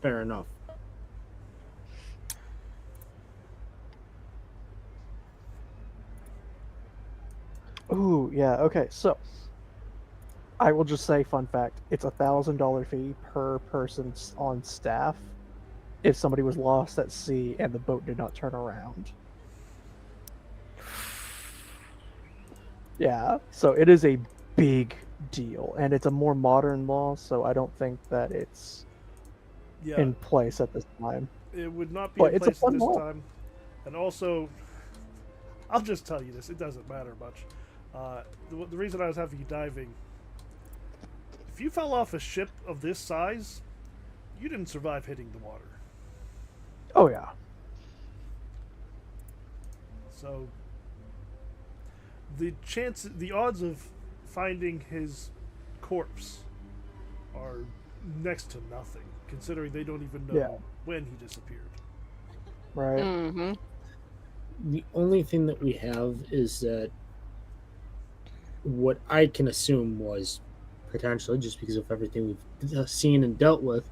Fair enough. Ooh, yeah, okay, so I will just say, fun fact, it's $1,000 fee per person on staff if somebody was lost at sea and the boat did not turn around. Yeah, so it is a big deal, and it's a more modern law, so I don't think that it's Yeah, in place at this time. it would not be But in it's a place at fun this law. time. And also, I'll just tell you this: it doesn't matter much. The reason I was having you diving, if you fell off a ship of this size, you didn't survive hitting the water. Oh, yeah. So the odds of finding his corpse are next to nothing, considering they don't even know Yeah. when he disappeared. Right. Mm-hmm. The only thing that we have is that what I can assume was potentially, just because of everything we've seen and dealt with,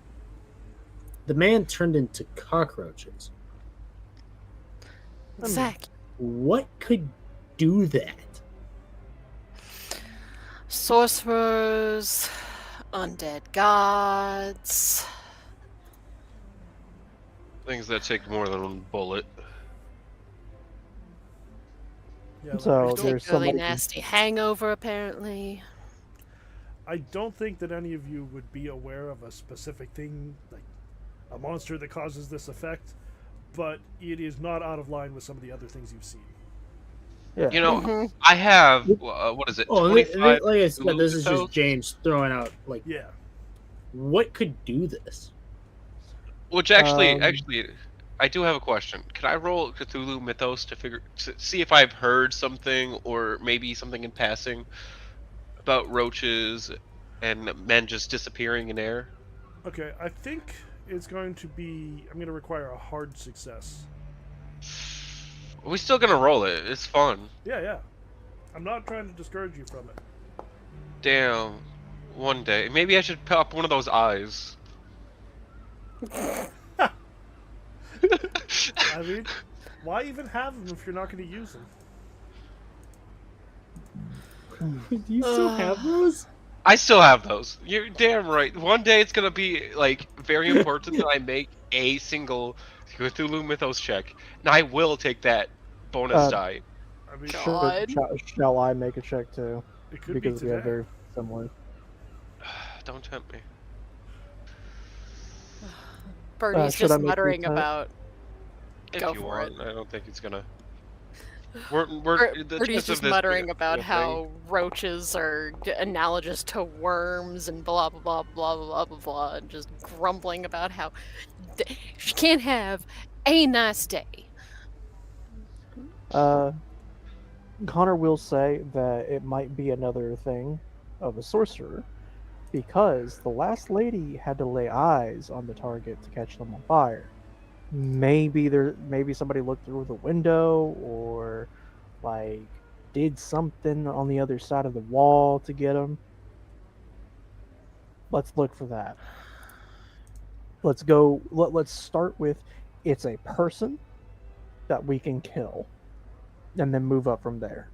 the man turned into cockroaches. Exactly. What could do that? sorcerers, undead gods. Things that take more than one bullet. Yeah, like, So I, there's don't, Particularly somebody- nasty hangover, apparently. I don't think that any of you would be aware of a specific thing, like a monster that causes this effect, but it is not out of line with some of the other things you've seen. Yeah. You know, Mhm. I have what is it? Oh, 25 like I said, this is Cthulhu just James throwing out like Yeah. what could do this. Which actually, Um, I do have a question. Can I roll Cthulhu Mythos to see if I've heard something or maybe something in passing about roaches and men just disappearing in air? Okay, I think it's going to be. I'm going to require a hard success. We're still gonna roll it. It's fun. Yeah, yeah. I'm not trying to discourage you from it. Damn. One day, maybe I should pop one of those eyes. I mean, why even have them if you're not going to use them? Do you still have those? I still have those. You're damn right. One day it's gonna be like very important that I make a single Cthulhu Mythos check, and I will take that bonus die. I mean, God. Shall I make a check too? it could Because be we today. have very similar. Don't tempt me. Birdie's should I just make muttering the attack? about. If Go you for want, it. I don't think it's gonna. The Birdie's chance just of this muttering being about a thing- how roaches are analogous to worms and blah blah blah blah blah blah blah, and just grumbling about how she can't have a nice day. Connor will say that it might be another thing of a sorcerer, because the last lady had to lay eyes on the target to catch them on fire. Maybe somebody looked through the window or like did something on the other side of the wall to get them. Let's look for that. Let's go. Let's start with it's a person that we can kill, and then move up from there.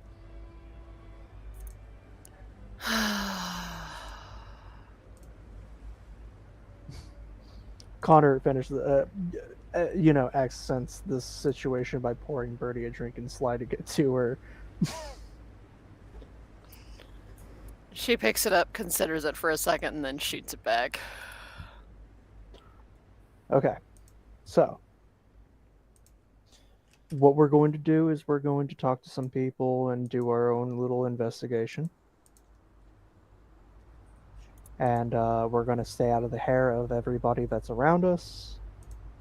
Connor finished accents this situation by pouring Birdie a drink and sliding it to her. She picks it up, considers it for a second, and then shoots it back. Okay, so what we're going to do is we're going to talk to some people and do our own little investigation. And we're going to stay out of the hair of everybody that's around us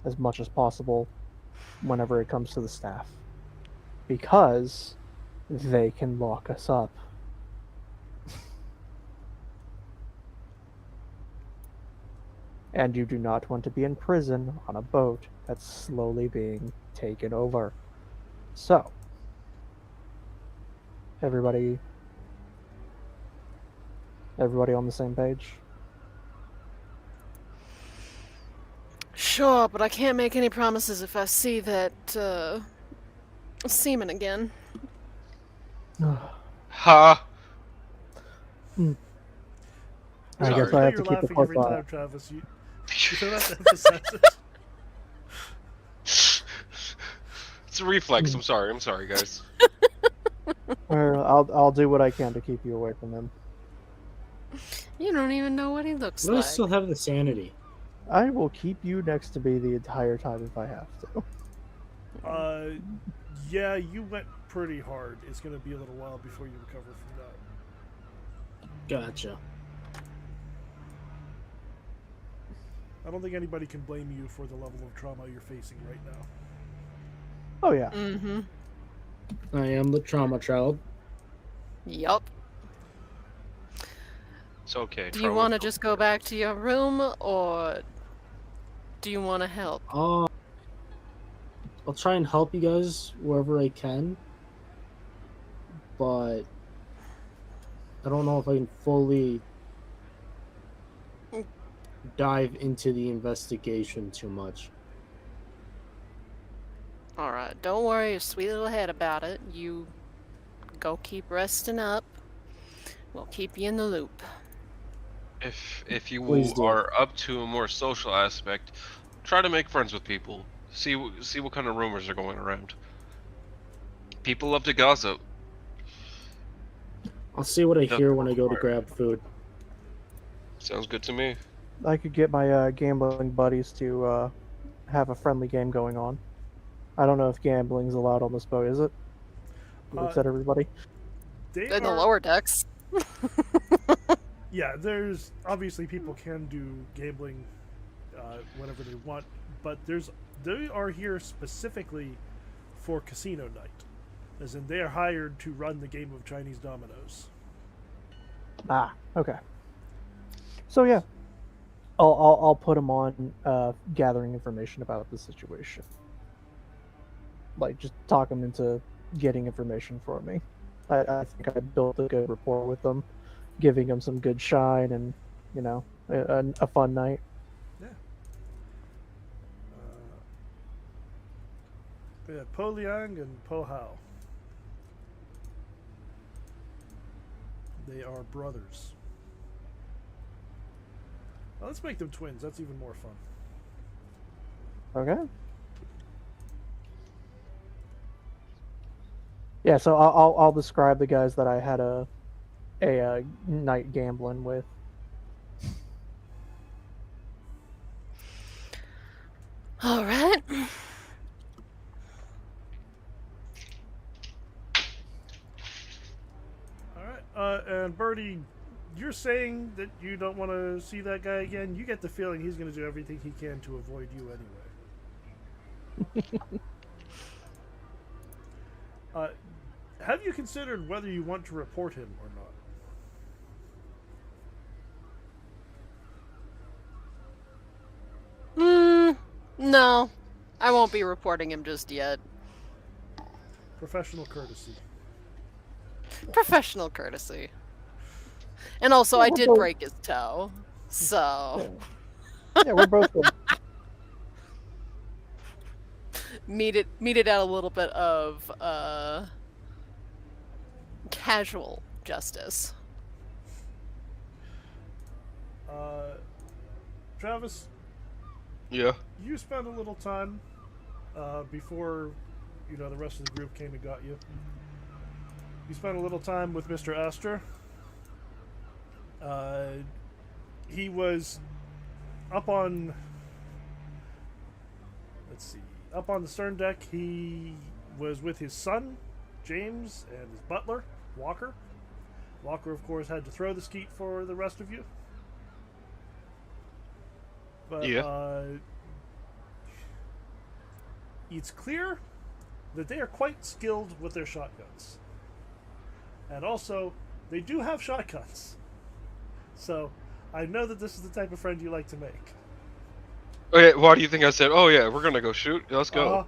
as much as possible whenever it comes to the staff. Because they can lock us up. And you do not want to be in prison on a boat that's slowly being taken over. So, everybody on the same page? Sure, but I can't make any promises if I see that semen again. Ha! I Sorry. guess I know have to you're keep the laughing cork every on. time, Travis. You don't have to emphasize it. It's a reflex. I'm sorry, guys. I'll do what I can to keep you away from him. You don't even know what he looks But I like. still have the sanity. I will keep you next to me the entire time if I have to. Yeah, you went pretty hard. It's going to be a little while before you recover from that. Gotcha. I don't think anybody can blame you for the level of trauma you're facing right now. Oh yeah. Mm-hmm. I am the trauma child. Yup. It's okay. Do you want to just go back to your room, or do you want to help? I'll try and help you guys wherever I can, but I don't know if I can fully dive into the investigation too much. Alright, don't worry your sweet little head about it. You go keep resting up. We'll keep you in the loop. If you Please do. are up to a more social aspect, try to make friends with people. See what kind of rumors are going around. People love to gossip. I'll see what I Doesn't hear when I go to require- grab food. Sounds good to me. I could get my gambling buddies to have a friendly game going on. I don't know if gambling's allowed on this boat, is it? Looks at everybody. They In the are- lower decks. Yeah, there's obviously people can do gambling whenever they want, but they are here specifically for casino night, as in they are hired to run the game of Chinese dominoes. Ah, okay. So yeah, I'll put them on gathering information about the situation. Like just talk them into getting information for me. I think I built a good rapport with them, giving them some good shine and a fun night. Yeah, Po Liang and Po Hao. They are brothers. Well, let's make them twins. That's even more fun. Okay. Yeah, so I'll describe the guys that I had a night gambling with. All right. All right, and Birdie, you're saying that you don't want to see that guy again. You get the feeling he's going to do everything he can to avoid you anyway. Have you considered whether you want to report him or not? No. I won't be reporting him just yet. Professional courtesy. Professional courtesy. And also, I did break his toe. So. Yeah, we're both good. Meted out a little bit of casual justice. Travis, Yeah. you spent a little time before the rest of the group came and got you. You spent a little time with Mr. Astor. He was up on the stern deck. He was with his son, James, and his butler, Walker. Walker, of course, had to throw the skeet for the rest of you. But Yeah. It's clear that they are quite skilled with their shotguns. And also, they do have shotguns. So, I know that this is the type of friend you like to make. Okay, why do you think I said, oh yeah, we're gonna go shoot? Let's go. Uh-huh.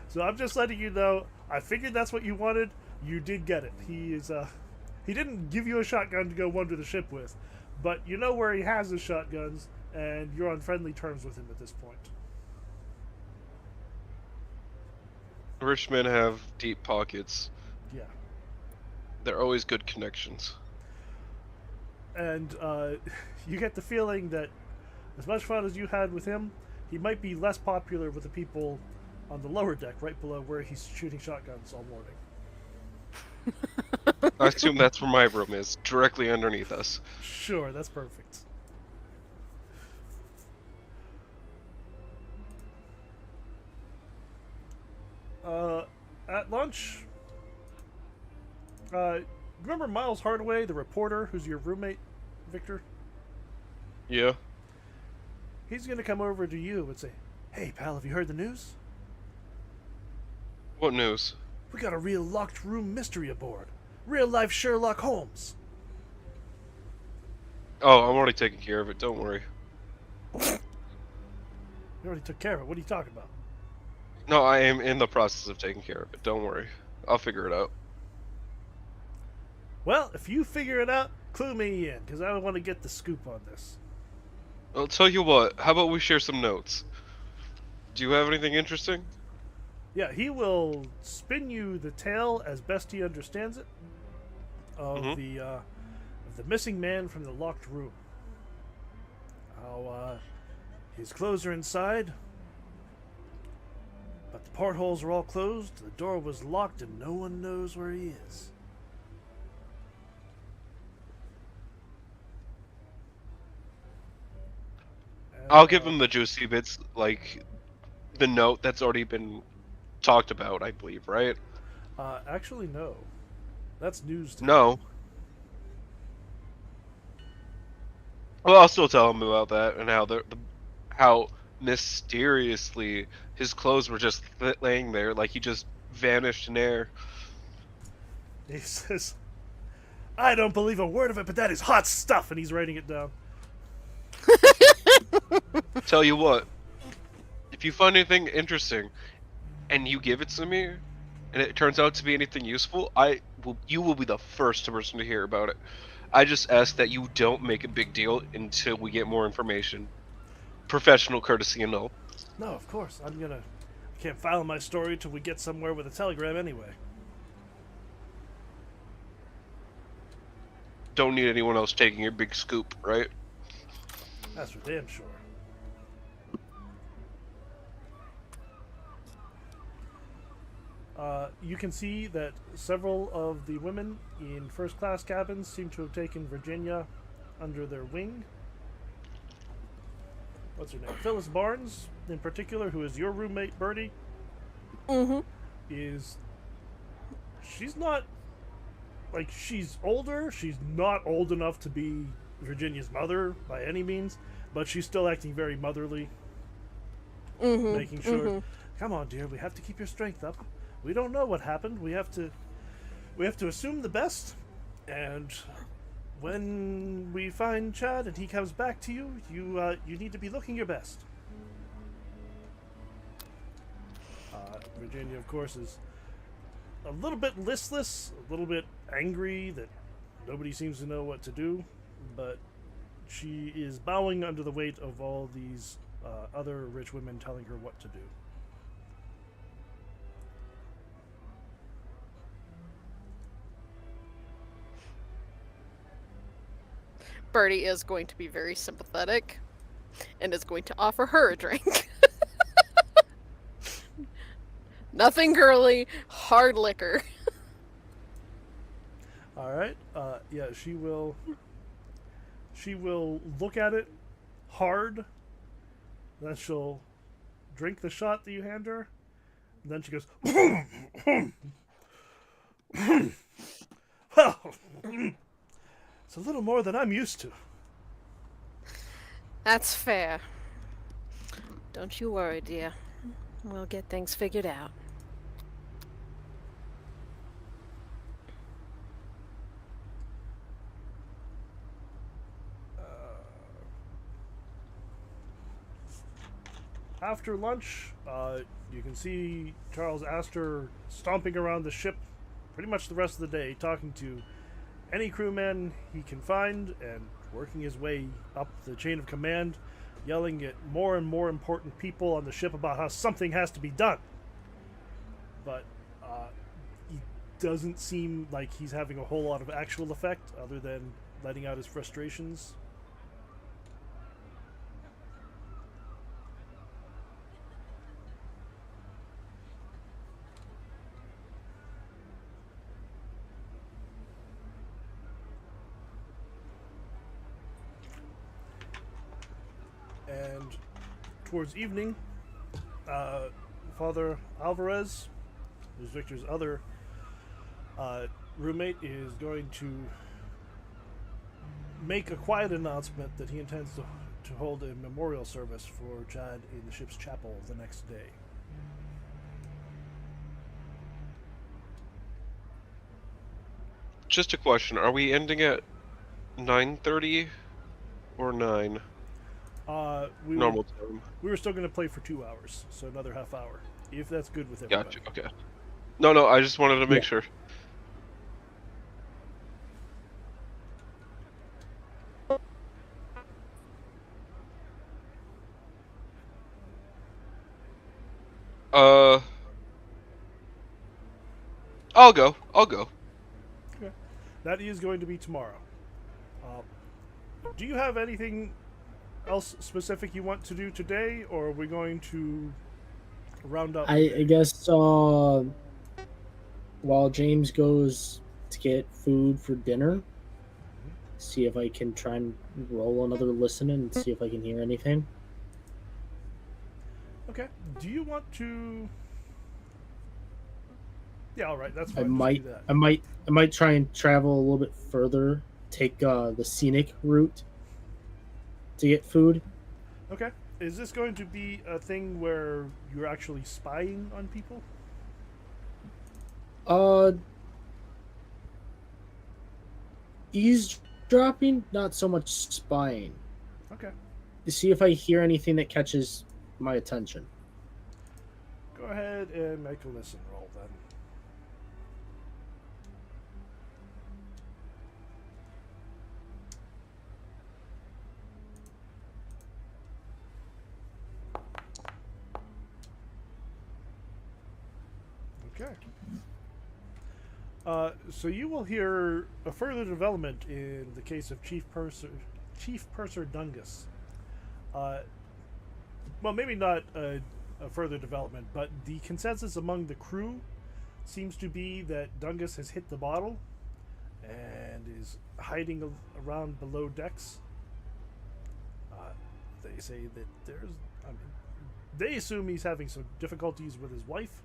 So I'm just letting you know, I figured that's what you wanted. You did get it. He didn't give you a shotgun to go wander the ship with, but you know where he has his shotguns, and you're on friendly terms with him at this point. Rich men have deep pockets. Yeah. They're always good connections. And you get the feeling that as much fun as you had with him, he might be less popular with the people on the lower deck, right below where he's shooting shotguns all morning. I assume that's where my room is, directly underneath us. Sure, that's perfect. At lunch, remember Miles Hardaway, the reporter, who's your roommate, Victor? Yeah. He's going to come over to you and say, "Hey, pal, have you heard the news? What news? We got a real locked room mystery aboard. Real life Sherlock Holmes." Oh, I'm already taking care of it, don't worry. You already took care of it. What are you talking about? No, I am in the process of taking care of it, don't worry. I'll figure it out. Well, if you figure it out, clue me in, because I want to get the scoop on this. I'll tell you what, how about we share some notes? Do you have anything interesting? Yeah, he will spin you the tale as best he understands it of the missing man from the locked room. How his clothes are inside, but the portholes are all closed, the door was locked, and no one knows where he is. And, I'll give him the juicy bits, like the note that's already been talked about, I believe, right? Actually, no. That's news to me. No. Well, I'll still tell him about that and how mysteriously his clothes were just laying there, like he just vanished in air. He says, I don't believe a word of it, but that is hot stuff, and he's writing it down. Tell you what, if you find anything interesting and you give it to me, and it turns out to be anything useful, you will be the first person to hear about it. I just ask that you don't make a big deal until we get more information. Professional courtesy and all. No, of course. I can't file my story till we get somewhere with a telegram anyway. Don't need anyone else taking your big scoop, right? That's for damn sure. You can see that several of the women in first-class cabins seem to have taken Virginia under their wing. What's her name? Phyllis Barnes, in particular, who is your roommate, Bertie, she's not, like, she's older. She's not old enough to be Virginia's mother by any means, but she's still acting very motherly, making sure, come on, dear, we have to keep your strength up. We don't know what happened. We have to assume the best, and when we find Chad and he comes back to you, you need to be looking your best. Virginia, of course, is a little bit listless, a little bit angry that nobody seems to know what to do, but she is bowing under the weight of all these other rich women telling her what to do. Bertie is going to be very sympathetic and is going to offer her a drink. Nothing girly, hard liquor. All right. Yeah, she will look at it hard. Then she'll drink the shot that you hand her. And then she goes, well, it's a little more than I'm used to. That's fair. Don't you worry, dear. We'll get things figured out. After lunch, you can see Charles Astor stomping around the ship pretty much the rest of the day, talking to any crewman he can find and working his way up the chain of command, yelling at more and more important people on the ship about how something has to be done. But he doesn't seem like he's having a whole lot of actual effect other than letting out his frustrations. And towards evening, Father Alvarez, who's Victor's other roommate, is going to make a quiet announcement that he intends to hold a memorial service for Chad in the ship's chapel the next day. Just a question: are we ending at 9:30 or 9? Normal time. We were still going to play for 2 hours, so another half hour, if that's good with everybody. Gotcha. Okay. No, I just wanted to make sure. I'll go. Okay. That is going to be tomorrow. do you have anything else specific you want to do today, or are we going to round up? I guess while James goes to get food for dinner, see if I can try and roll another listen and see if I can hear anything. Okay. Do you want to? Yeah. All right. That's I fine. might, Just do that. I might try and travel a little bit further, take the scenic route to get food. Okay. Is this going to be a thing where you're actually spying on people? Eavesdropping, not so much spying. Okay. To see if I hear anything that catches my attention. Go ahead and make a listen roll then. Okay. So you will hear a further development in the case of Chief Purser Dungus. Well, maybe not a further development, but the consensus among the crew seems to be that Dungus has hit the bottle and is hiding around below decks. They say that they assume he's having some difficulties with his wife,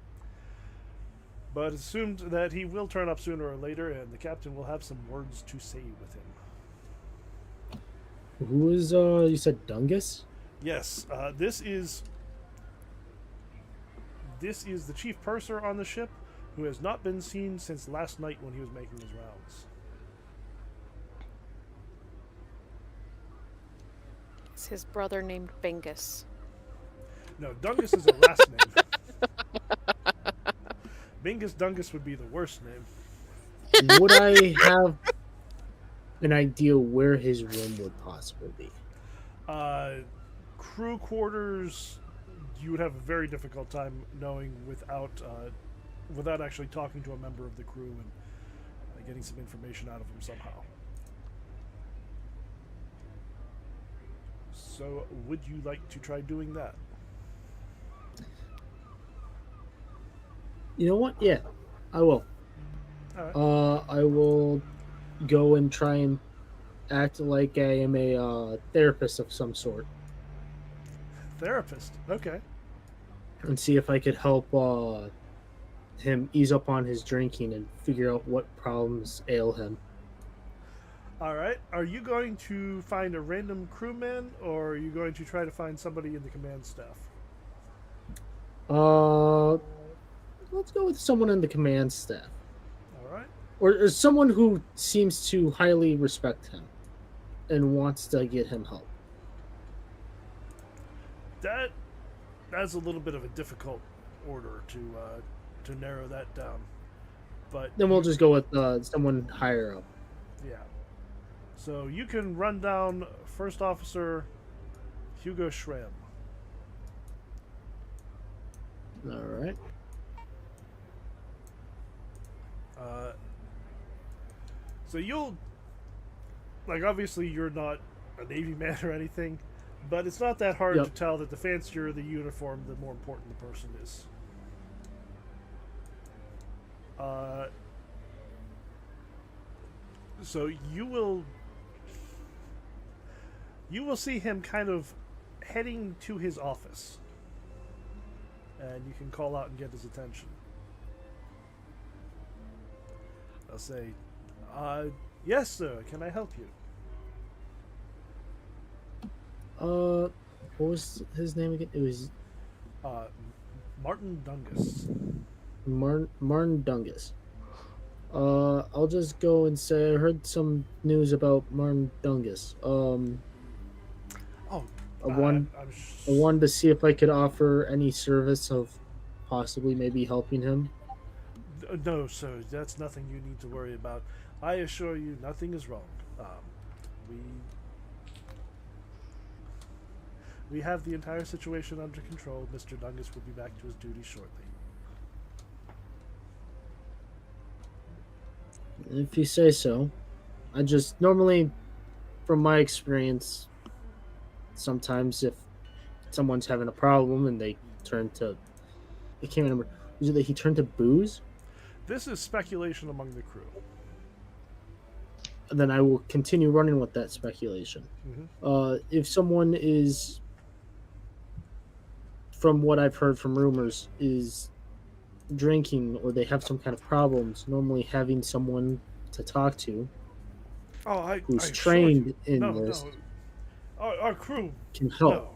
but assumed that he will turn up sooner or later, and the captain will have some words to say with him. Who is you said Dungus? Yes, this is the chief purser on the ship, who has not been seen since last night when he was making his rounds. It's his brother named Bingus. No, Dungus is a last name. Bingus Dungus would be the worst name. Would I have an idea where his room would possibly be? Crew quarters, you would have a very difficult time knowing without actually talking to a member of the crew and getting some information out of him somehow. So, would you like to try doing that? You know what? Yeah, I will. All right. I will go and try and act like I am a therapist of some sort, Therapist. Okay. and see if I could help him ease up on his drinking and figure out what problems ail him. All right. Are you going to find a random crewman, or are you going to try to find somebody in the command staff? Let's go with someone in the command staff, All right. or someone who seems to highly respect him and wants to get him help. That's a little bit of a difficult order to narrow that down, but Then we'll just go with someone higher up. yeah. So you can run down First Officer Hugo Schramm. All right. So you'll, like, obviously you're not a Navy man or anything, but it's not that hard Yep. to tell that the fancier the uniform, the more important the person is. So you will see him kind of heading to his office, and you can call out and get his attention. I'll say, yes, sir. Can I help you? What was his name again? It was Martin Dungus. Martin Dungus. I'll just go and say I heard some news about Martin Dungus. I wanted to see if I could offer any service of possibly maybe helping him. No, sir. That's nothing you need to worry about. I assure you, nothing is wrong. We have the entire situation under control. Mr. Dungus will be back to his duty shortly. If you say so. I just normally from my experience, sometimes if someone's having a problem and they turn to, I can't remember, was it that he turned to booze? This is speculation among the crew. Then I will continue running with that speculation. If someone is, from what I've heard from rumors, is drinking or they have some kind of problems, normally having someone to talk to who's trained in this Our crew can help. No.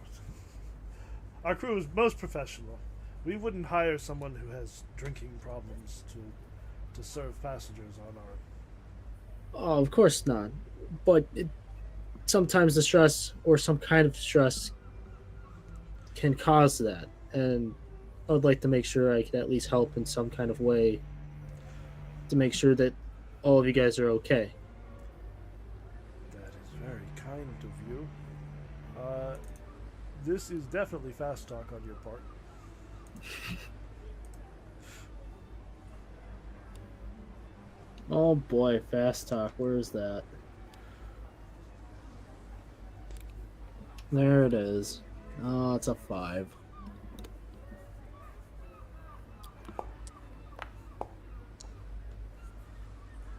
Our crew is most professional. We wouldn't hire someone who has drinking problems to serve passengers on our. Oh, of course not. But sometimes the stress or some kind of stress can cause that. And I would like to make sure I can at least help in some kind of way to make sure that all of you guys are okay. That is very kind of you. This is definitely fast talk on your part. Oh boy, fast talk. Where is that? There it is. Oh, it's a 5.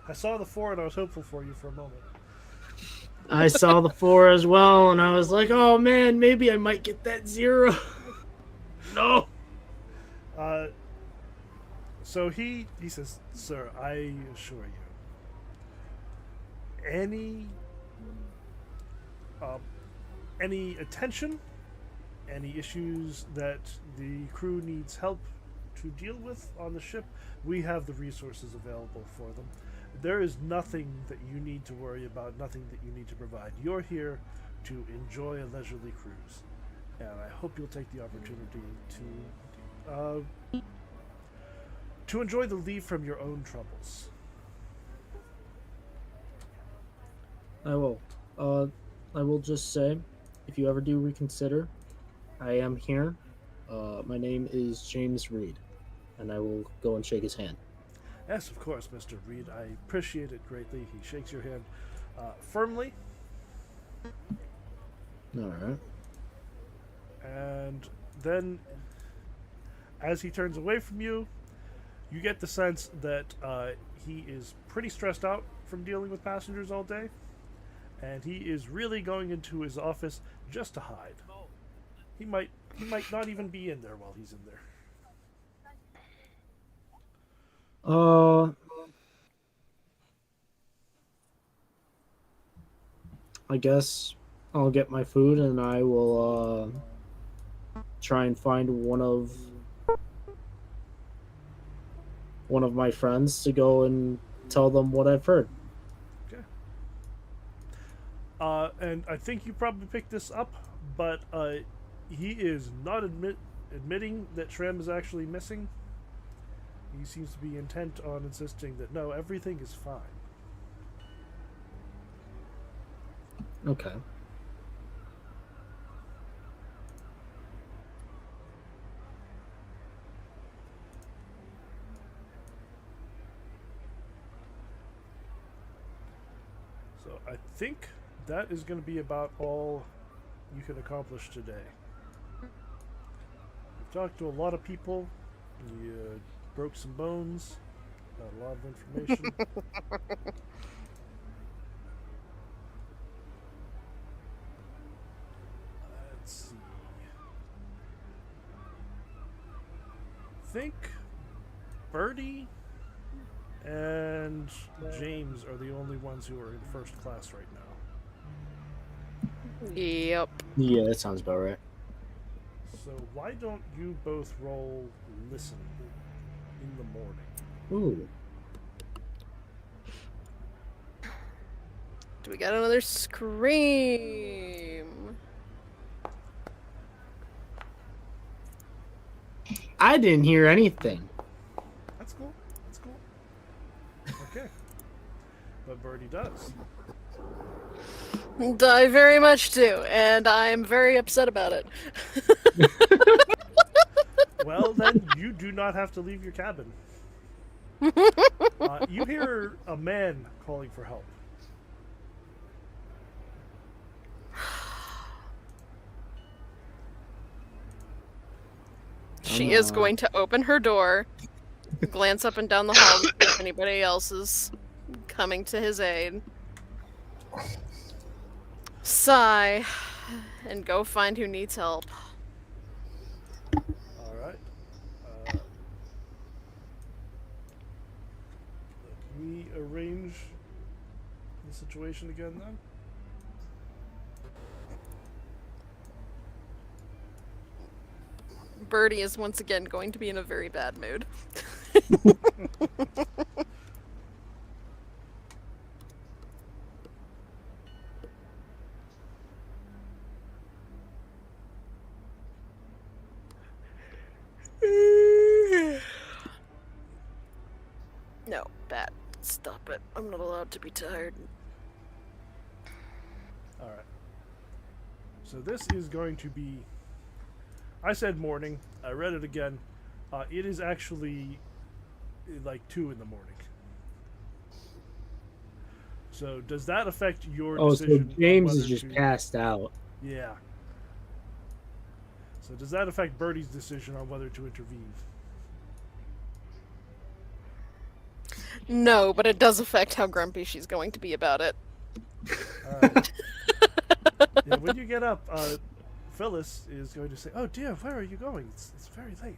I saw the 4 and I was hopeful for you for a moment. I saw the 4 as well, and I was like, oh man, maybe I might get that 0. No. So he says, "Sir, I assure you, any attention, any issues that the crew needs help to deal with on the ship, we have the resources available for them. There is nothing that you need to worry about, nothing that you need to provide. You're here to enjoy a leisurely cruise, and I hope you'll take the opportunity to enjoy the leave from your own troubles." I will. I will just say, if you ever do reconsider, I am here. My name is James Reed, and I will go and shake his hand. Yes, of course, Mr. Reed. I appreciate it greatly. He shakes your hand firmly. All right. And then, as he turns away from you, you get the sense that he is pretty stressed out from dealing with passengers all day. And he is really going into his office just to hide. He might not even be in there while he's in there. I guess I'll get my food and I will try and find one of my friends to go and tell them what I've heard. Okay. And I think you probably picked this up, but he is not admitting that Shrem is actually missing. He seems to be intent on insisting that no, everything is fine. Okay. So I think that is going to be about all you can accomplish today. You've talked to a lot of people. You broke some bones. Got a lot of information. Let's see. I think Birdie and James are the only ones who are in first class right now. Yep. Yeah, that sounds about right. So why don't you both roll listen in the morning? Ooh. Do we got another scream? I didn't hear anything. That's cool. That's cool. Okay. But Birdie does. I very much do, and I'm very upset about it. Well, then you do not have to leave your cabin. You hear a man calling for help. She is going to open her door, glance up and down the hall to see if anybody else is coming to his aid. Sigh, and go find who needs help. All right. Let me arrange the situation again then. Birdie is once again going to be in a very bad mood. No, bad. Stop it. I'm not allowed to be tired. All right. So this is going to be. I said morning. I read it again. It is actually like 2 in the morning. So does that affect your Oh, so decision? on James is whether just to- passed out. Yeah. So does that affect Birdie's decision on whether to intervene? No, but it does affect how grumpy she's going to be about it. All right. Yeah, when you get up, Phyllis is going to say, "Oh dear, where are you going? It's very late."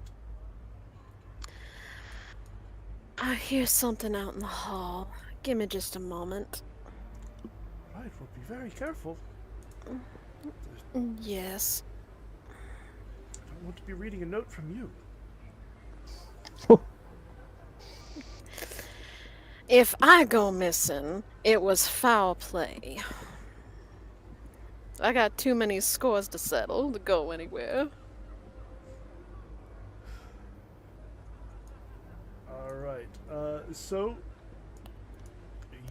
I hear something out in the hall. Give me just a moment. Right, well, be very careful. Yes. I don't want to be reading a note from you. If I go missing, it was foul play. I got too many scores to settle to go anywhere. All right. So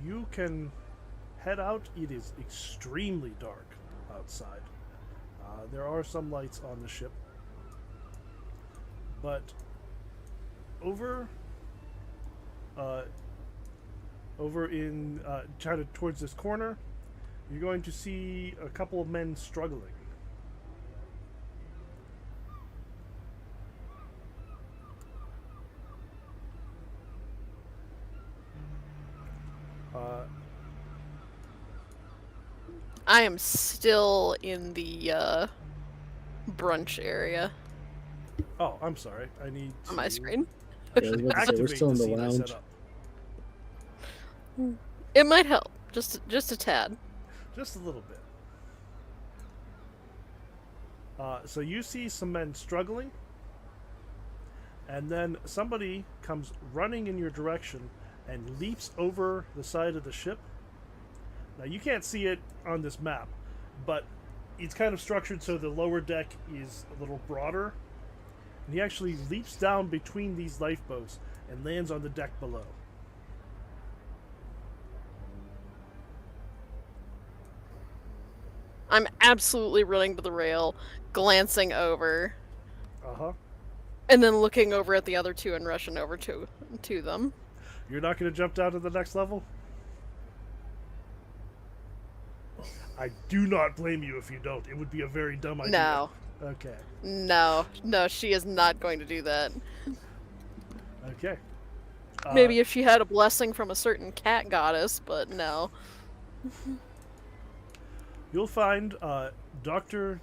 you can head out. It is extremely dark outside. There are some lights on the ship, but over in kind of towards this corner, you're going to see a couple of men struggling. I am still in the brunch area Oh, I'm sorry. I need on my to screen. Yeah, I was about to say, we're activate still in the scene I set lounge. up. It might help, just a tad. Just a little bit. So you see some men struggling, and then somebody comes running in your direction and leaps over the side of the ship. Now you can't see it on this map, but it's kind of structured so the lower deck is a little broader. And he actually leaps down between these lifeboats and lands on the deck below. I'm absolutely running to the rail, glancing over, Uh-huh. and then looking over at the other two and rushing over to them. You're not going to jump down to the next level? I do not blame you if you don't. It would be a very dumb idea. No. Okay. No, she is not going to do that. Okay. Maybe if she had a blessing from a certain cat goddess, but no. You'll find Dr.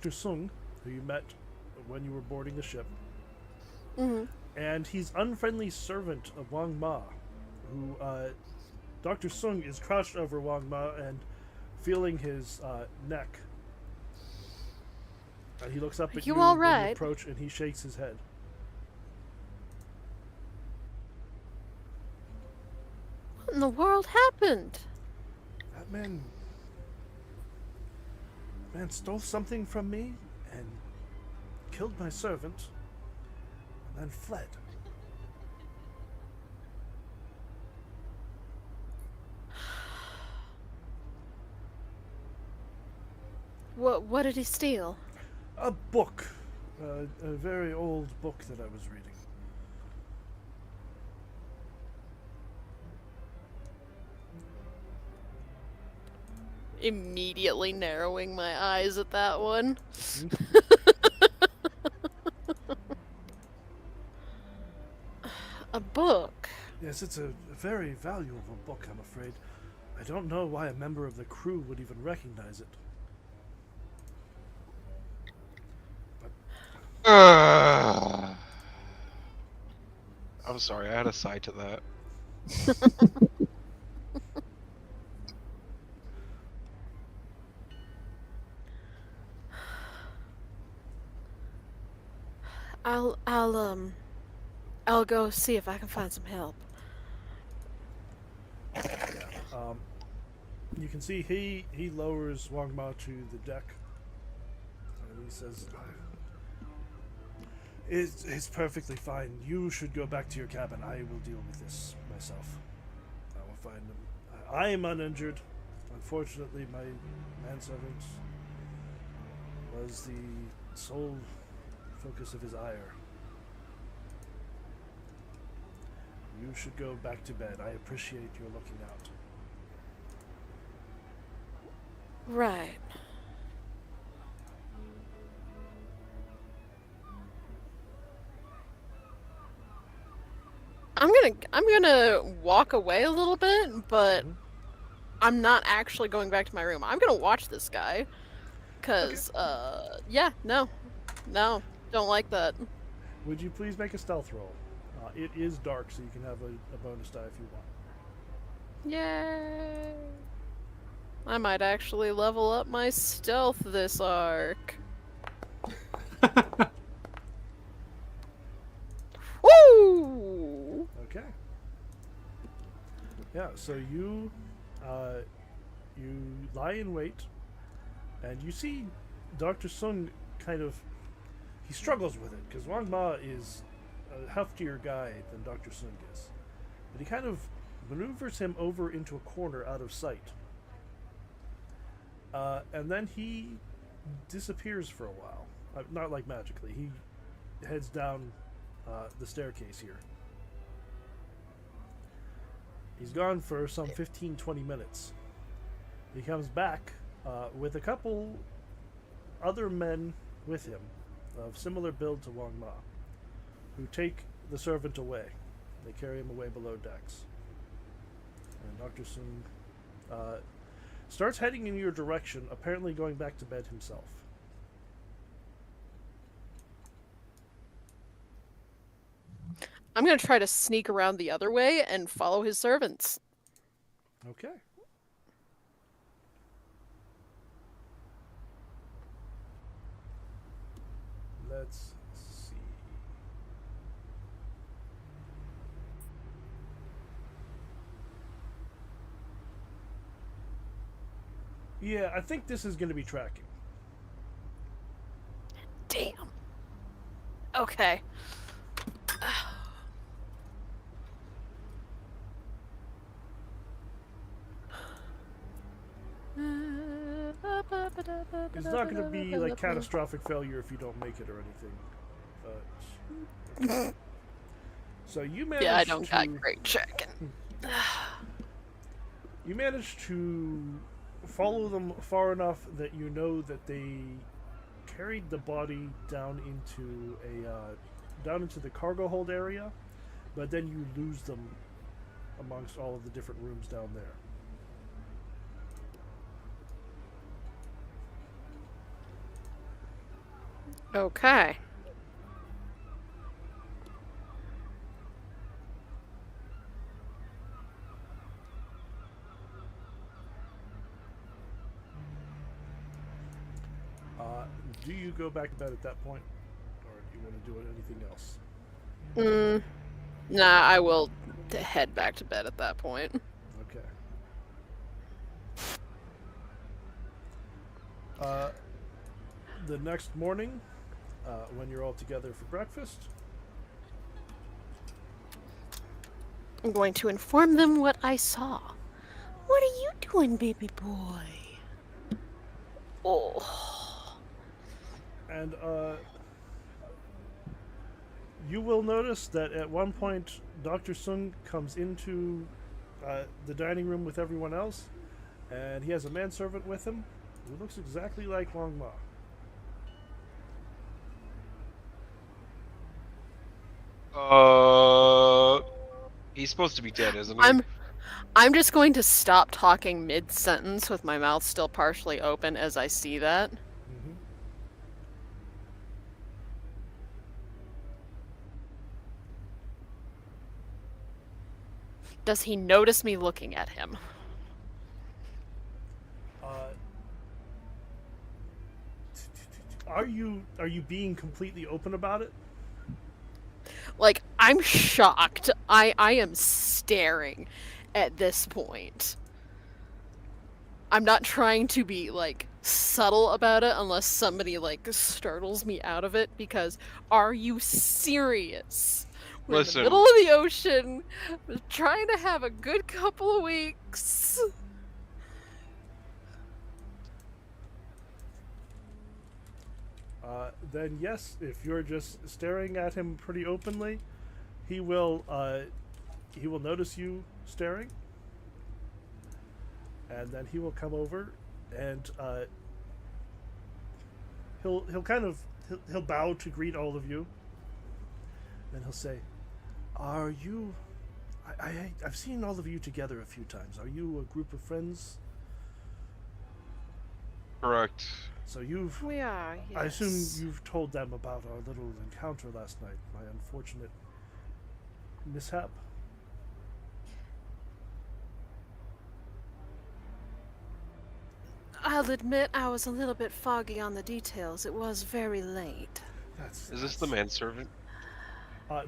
Sung, who you met when you were boarding the ship, and he's unfriendly servant of Wang Ma, who Dr. Sung is crouched over Wang Ma and feeling his neck. And he looks up at You you all when right? you approach, and he shakes his head. What in the world happened? That man stole something from me and killed my servant and then fled. What did he steal? A book. A very old book that I was reading. Immediately narrowing my eyes at that one. book. Yes, it's a very valuable book, I'm afraid. I don't know why a member of the crew would even recognize it. I'm sorry, I had a side to that. I'll go see if I can find some help. Yeah. You can see he lowers Wang Ma to the deck, and he says, "It's perfectly fine. You should go back to your cabin. I will deal with this myself. I will find him. I am uninjured. Unfortunately, my manservant was the sole focus of his ire. You should go back to bed. I appreciate your looking out." Right. I'm gonna walk away a little bit, but I'm not actually going back to my room. I'm gonna watch this guy, cause yeah, no, don't like that. Would you please make a stealth roll? It is dark, so you can have a bonus die if you want. Yay! I might actually level up my stealth this arc. Woo! Okay. Yeah. So you lie in wait, and you see Dr. Sung he struggles with it because Wang Ma is a heftier guy than Dr. Sung is, but he kind of maneuvers him over into a corner out of sight. And then he disappears for a while. Not like magically. He heads down the staircase here. He's gone for some 15-20 minutes. He comes back with a couple other men with him of similar build to Wang Ma, who take the servant away. They carry him away below decks. And Dr. Sung starts heading in your direction, apparently going back to bed himself. I'm gonna try to sneak around the other way and follow his servants. Okay. Let's see. Yeah, I think this is going to be tracking. Damn. Okay. It's not going to be like catastrophic failure if you don't make it or anything. So you managed Yeah, I don't to, got great checking. You managed to follow them far enough that you know that they carried the body down into the cargo hold area, but then you lose them amongst all of the different rooms down there. Okay. Do you go back to bed at that point, or do you want to do anything else? Nah, I will head back to bed at that point. Okay. The next morning, when you're all together for breakfast, I'm going to inform them what I saw. What are you doing, baby boy? Oh. and you will notice that at one point Dr. Sung comes into the dining room with everyone else, and he has a manservant with him who looks exactly like Wang Ma. He's supposed to be dead, isn't he? I'm just going to stop talking mid-sentence with my mouth still partially open as I see that. Mhm. Does he notice me looking at him? Are you being completely open about it? Like, I'm shocked. I am staring at this point. I'm not trying to be, like, subtle about it unless somebody, like, startles me out of it, because are you serious? We're Listen. in the middle of the ocean, we're trying to have a good couple of weeks. Then yes, if you're just staring at him pretty openly, he will notice you staring, and then he will come over and he'll bow to greet all of you. Then he'll say, "Are you? I've seen all of you together a few times. Are you a group of friends?" Correct. So you've. We are, yes. I assume you've told them about our little encounter last night, my unfortunate mishap. I'll admit I was a little bit foggy on the details. It was very late. Is this the manservant?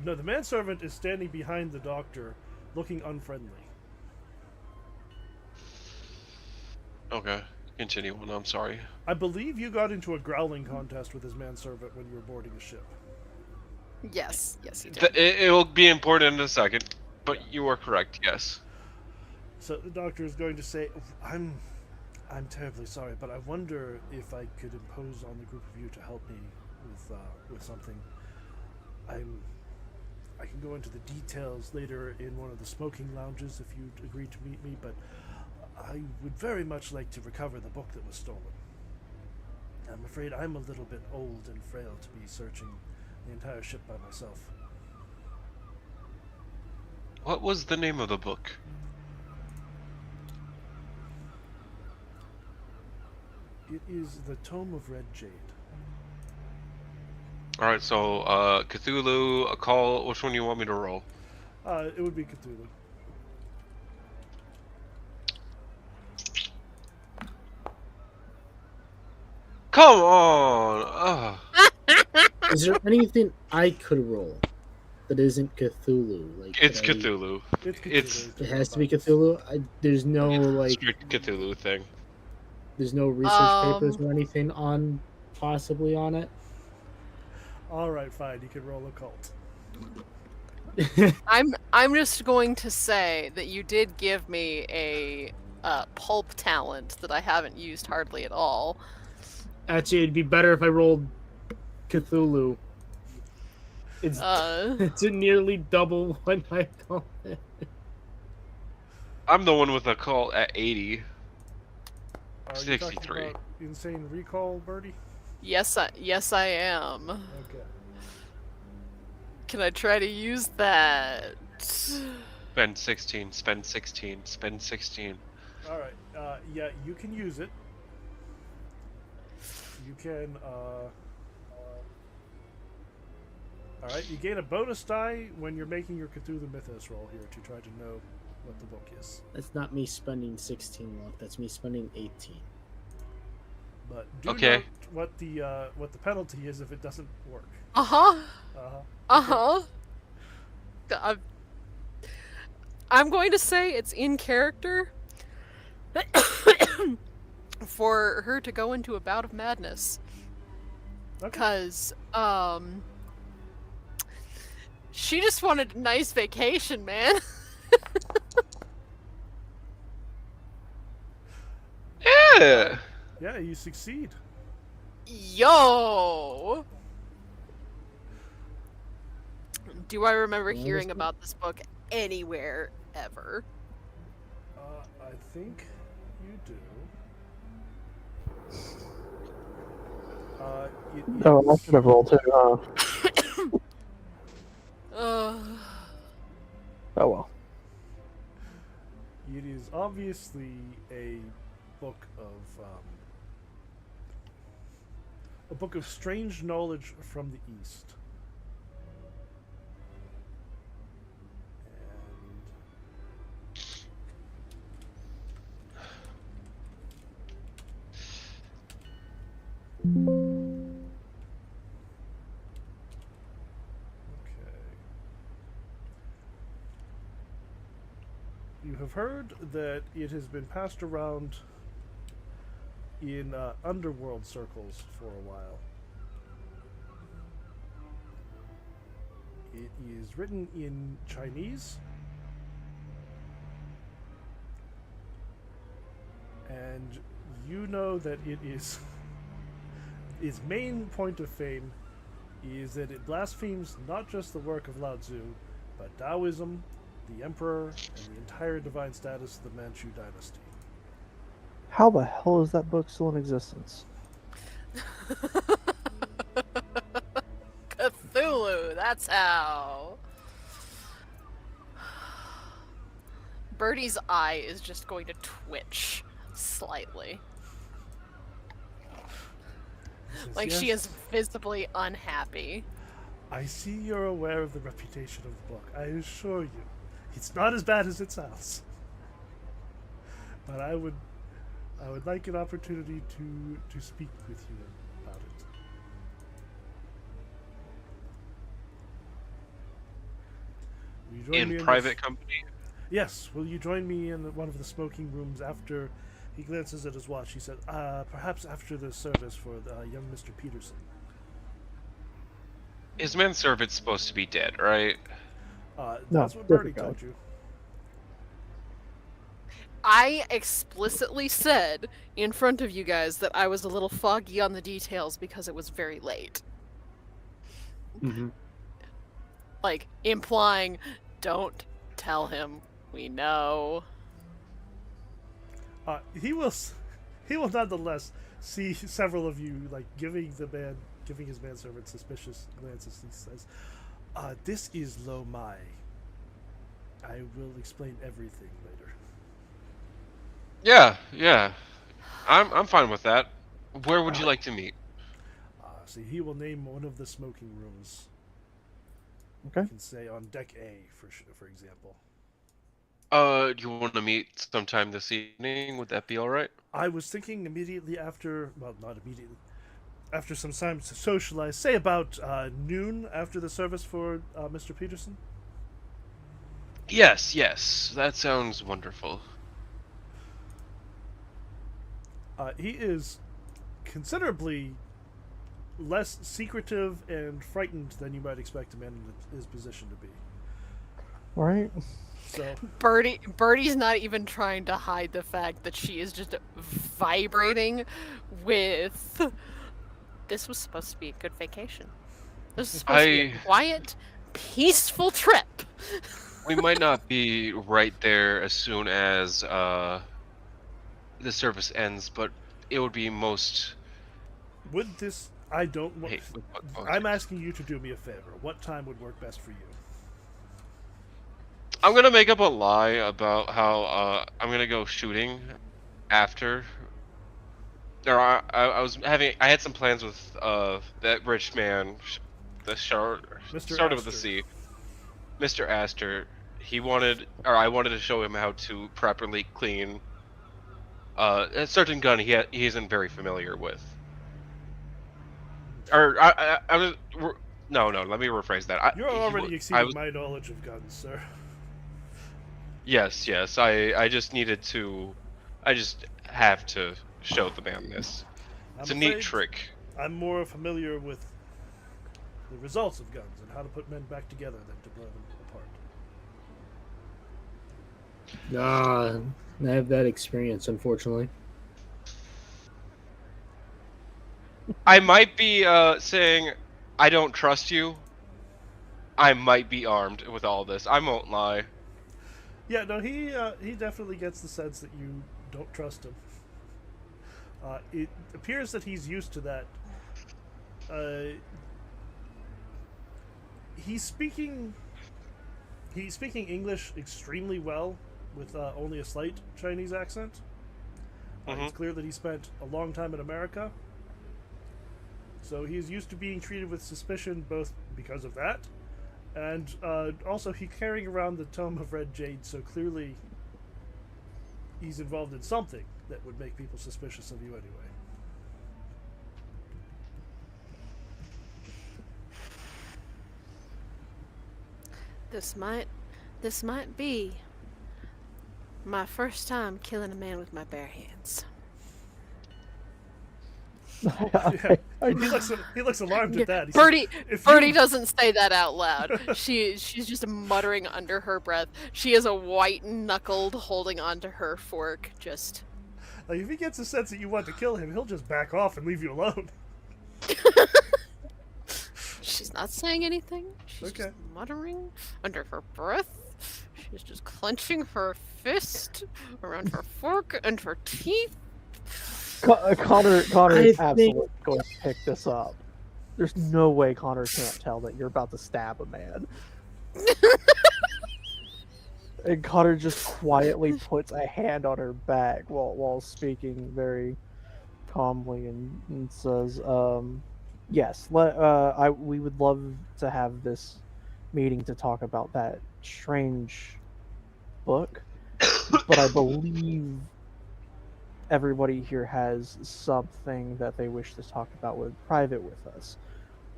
No, the manservant is standing behind the doctor, looking unfriendly. Okay. Continue on, I'm sorry. I believe you got into a growling contest with his manservant when you were boarding a ship. Yes, yes, he did. It will be important in a second, but you are correct, yes. So the doctor is going to say, I'm terribly sorry, but I wonder if I could impose on the group of you to help me with something. I can go into the details later in one of the smoking lounges if you'd agree to meet me, but I would very much like to recover the book that was stolen. I'm afraid I'm a little bit old and frail to be searching the entire ship by myself. What was the name of the book? It is the Tome of Red Jade. Alright, so, Cthulhu, a call, which one do you want me to roll? It would be Cthulhu. Come on! Ugh. Is there anything I could roll that isn't Cthulhu? Like, It's Cthulhu. It's Cthulhu. It's- It has to be Cthulhu. There's no like, Strict Cthulhu thing. there's no research papers or anything on possibly on it. Alright, fine, you can roll occult. I'm just going to say that you did give me a pulp talent that I haven't used hardly at all. Actually, it'd be better if I rolled Cthulhu. It's it's nearly double what I call it. I'm the one with a call at 80. Are you talking 63. about insane recall, Birdie? Yes, I am. Okay. Can I try to use that? Spend 16, spend 16, spend 16. Alright, yeah, you can use it. You can, Alright, you gain a bonus die when you're making your Cthulhu Mythos roll here to try to know what the book is. That's not me spending 16 luck. That's me spending 18. But do Okay. note what the penalty is if it doesn't work. Uh-huh. Uh-huh. Uh-huh. I'm going to say it's in character for her to go into a bout of madness. Okay. Because, she just wanted a nice vacation, man. Yeah! Yeah, you succeed. Yo! Do I remember Well, hearing this- about this book anywhere ever? I think you do. Oh, I should have rolled too, huh? Uh, Oh well. It is obviously a book of strange knowledge from the East. You have heard that it has been passed around in underworld circles for a while. It is written in Chinese, and you know that it is its main point of fame is that it blasphemes not just the work of Lao Tzu, but Taoism, the Emperor, and the entire divine status of the Manchu dynasty. How the hell is that book still in existence? Cthulhu, that's how. Birdie's eye is just going to twitch slightly. Says, Like "Yes, she is visibly unhappy. I see you're aware of the reputation of the book. I assure you, it's not as bad as it sounds. But I would like an opportunity to speak with you about it. Will you join me In private this? company? Yes. Will you join me in one of the smoking rooms after? He glances at his watch. He said, "Perhaps after the service for young Mr. Peterson." His manservant's supposed to be dead, right? No, That's what Bernie different guy. told you. I explicitly said in front of you guys that I was a little foggy on the details because it was very late. Mm-hmm. Like, implying, don't tell him we know. He will nonetheless see several of you like giving his manservant suspicious glances. He says, "This is Lo Mai. I will explain everything later." Yeah. I'm fine with that. Where would you like to meet? See, he will name one of the smoking rooms. Okay. You can say on deck A, for example. Do you want to meet sometime this evening? Would that be all right? I was thinking immediately after, well, not immediately, after some time to socialize. Say about noon after the service for Mr. Peterson. Yes. That sounds wonderful. He is considerably less secretive and frightened than you might expect a man in his position to be. Right? So, Birdie's not even trying to hide the fact that she is just vibrating with. This was supposed to be a good vacation. This was supposed to be a quiet, peaceful trip. We might not be right there as soon as the service ends, but it would be most. would this? I don't. Hey, I'm asking you to do me a favor. What time would work best for you? I'm gonna make up a lie about how I'm gonna go shooting after. I had some plans with that rich man, the start of the sea, Mr. Astor. I wanted to show him how to properly clean a certain gun he isn't very familiar with. Or no, let me rephrase that. You're already exceeding my knowledge of guns, sir. Yes. I just have to show the man this. It's a neat trick. I'm more familiar with the results of guns and how to put men back together than to blow them apart. I have that experience, unfortunately. I might be saying I don't trust you. I might be armed with all this. I won't lie. Yeah, no, he definitely gets the sense that you don't trust him. It appears that he's used to that. He's speaking English extremely well, with only a slight Chinese accent. It's clear that he spent a long time in America. So he is used to being treated with suspicion both because of that, and also he's carrying around the Tome of Red Jade, so clearly he's involved in something that would make people suspicious of you anyway. This might be my first time killing a man with my bare hands. He looks alarmed at that. He Birdie says, Birdie doesn't say that out loud. She's just muttering under her breath. She is a white knuckled holding onto her fork. Just like, if he gets a sense that you want to kill him, he'll just back off and leave you alone. She's not saying anything. She's Okay. just muttering under her breath. She's just clenching her fist around her fork and her teeth. Connor is I absolutely going to pick this up. There's no way Connor can't tell that you're about to stab a man. And Connor just quietly puts a hand on her back while speaking very calmly and says, yes, we would love to have this meeting to talk about that strange book, but I believe everybody here has something that they wish to talk about private with us.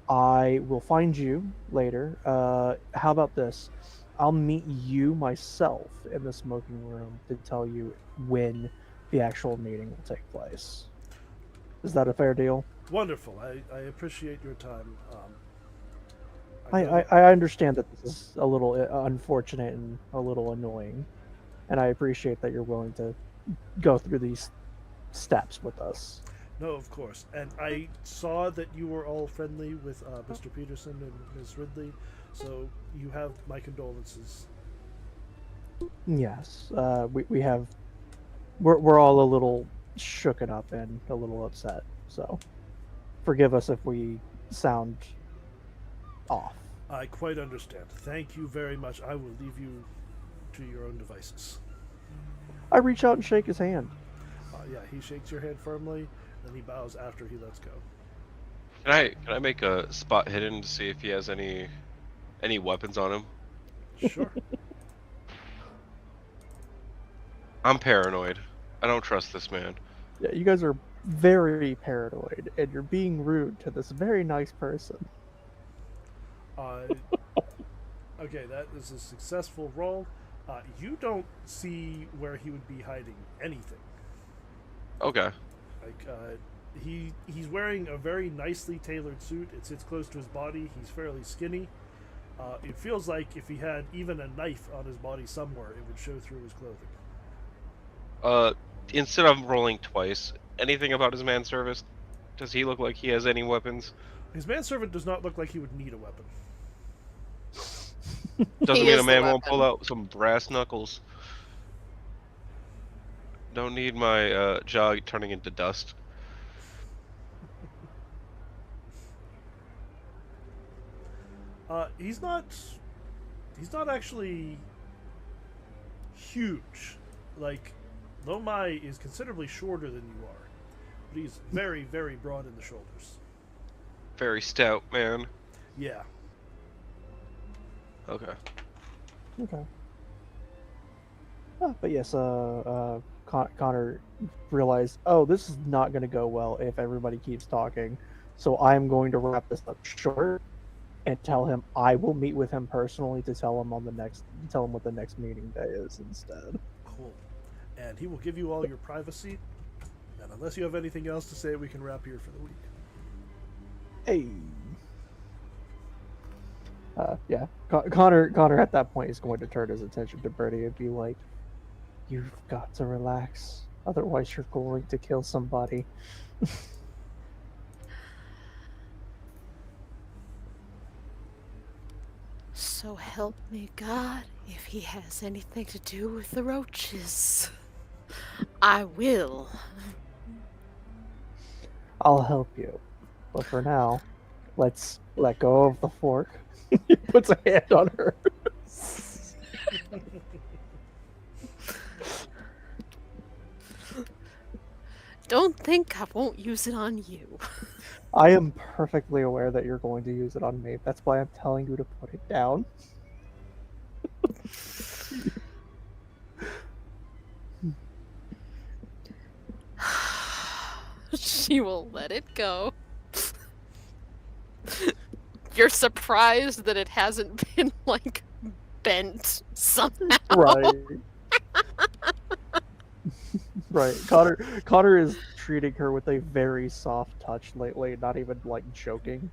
I will find you later. How about this? I'll meet you myself in the smoking room to tell you when the actual meeting will take place. Is that a fair deal? Wonderful. I appreciate your time. I understand that this is a little unfortunate and a little annoying, and I appreciate that you're willing to go through these steps with us. No, of course. And I saw that you were all friendly with Mr. Peterson and Ms. Ridley, so you have my condolences. Yes, we're all a little shooken up and a little upset, so forgive us if we sound off. I quite understand. Thank you very much. I will leave you to your own devices. I reach out and shake his hand. Yeah, he shakes your hand firmly, then he bows after he lets go. Can I make a spot hidden to see if he has any weapons on him? Sure. I'm paranoid. I don't trust this man. Yeah, you guys are very paranoid, and you're being rude to this very nice person. Okay, that is a successful roll. You don't see where he would be hiding anything. Okay. Like, he's wearing a very nicely tailored suit. It sits close to his body. He's fairly skinny. It feels like if he had even a knife on his body somewhere, it would show through his clothing. Instead of rolling twice, anything about his manservant? Does he look like he has any weapons? His manservant does not look like he would need a weapon. Doesn't He mean is a the man won't weapon. pull out some brass knuckles. Don't need my jaw turning into dust. He's not actually huge. Like, Lomai is considerably shorter than you are, but he's very, very broad in the shoulders. Very stout man. Yeah. Okay. Okay. But yes, Connor realized, oh, this is not going to go well if everybody keeps talking. So I'm going to wrap this up short and tell him I will meet with him personally to tell him what the next meeting day is instead. Cool. And he will give you all your privacy. And unless you have anything else to say, we can wrap here for the week. Hey. Yeah. Connor at that point is going to turn his attention to Bertie and be like, "You've got to relax, otherwise you're going to kill somebody." So help me God, if he has anything to do with the roaches, I will. I'll help you, but for now, let's let go of the fork. He puts a hand on her. Don't think I won't use it on you. I am perfectly aware that you're going to use it on me. That's why I'm telling you to put it down. She will let it go. You're surprised that it hasn't been, like, bent somehow. Right. Right. Connor is treating her with a very soft touch lately, not even like joking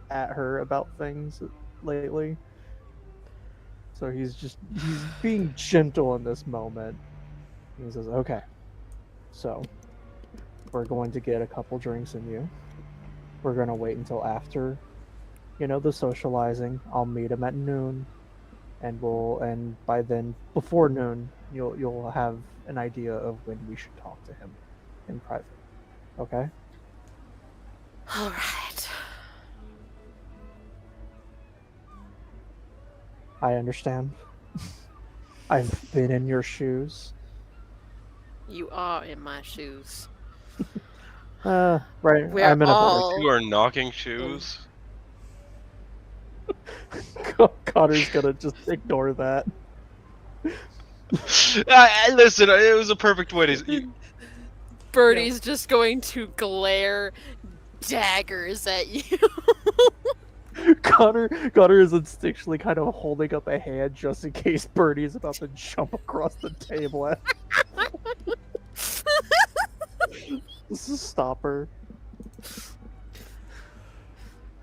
at her about things lately. So he's being gentle in this moment. He says, "Okay, so we're going to get a couple drinks in you. We're going to wait until after, the socializing. I'll meet him at noon, and by then, before noon, you'll have an idea of when we should talk to him in private. Okay?" All right. I understand. I've been in your shoes. You are in my shoes. Right. We're I'm in all- You are knocking shoes. Connor's gonna just ignore that. Listen, it was a perfect way to. Birdie's just going to glare daggers at you. Connor is instinctually kind of holding up a hand just in case Birdie's about to jump across the table. This is stop her.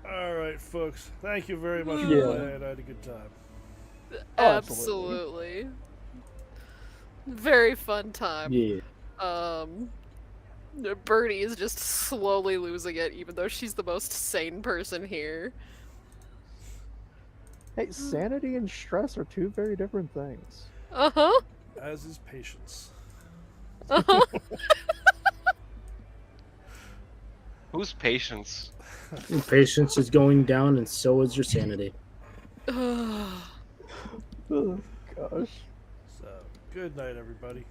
Alright, folks. Thank you very much for Yeah. playing. I had a good time. Oh, Absolutely. Very fun time. Yeah. Birdie is just slowly losing it, even though she's the most sane person here. Hey, sanity and stress are two very different things. Uh-huh. As is patience. Uh-huh. Whose patience? Your patience is going down, and so is your sanity. Oh, gosh. So, good night, everybody.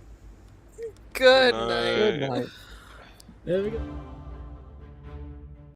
Good Good night. Good night. There we go.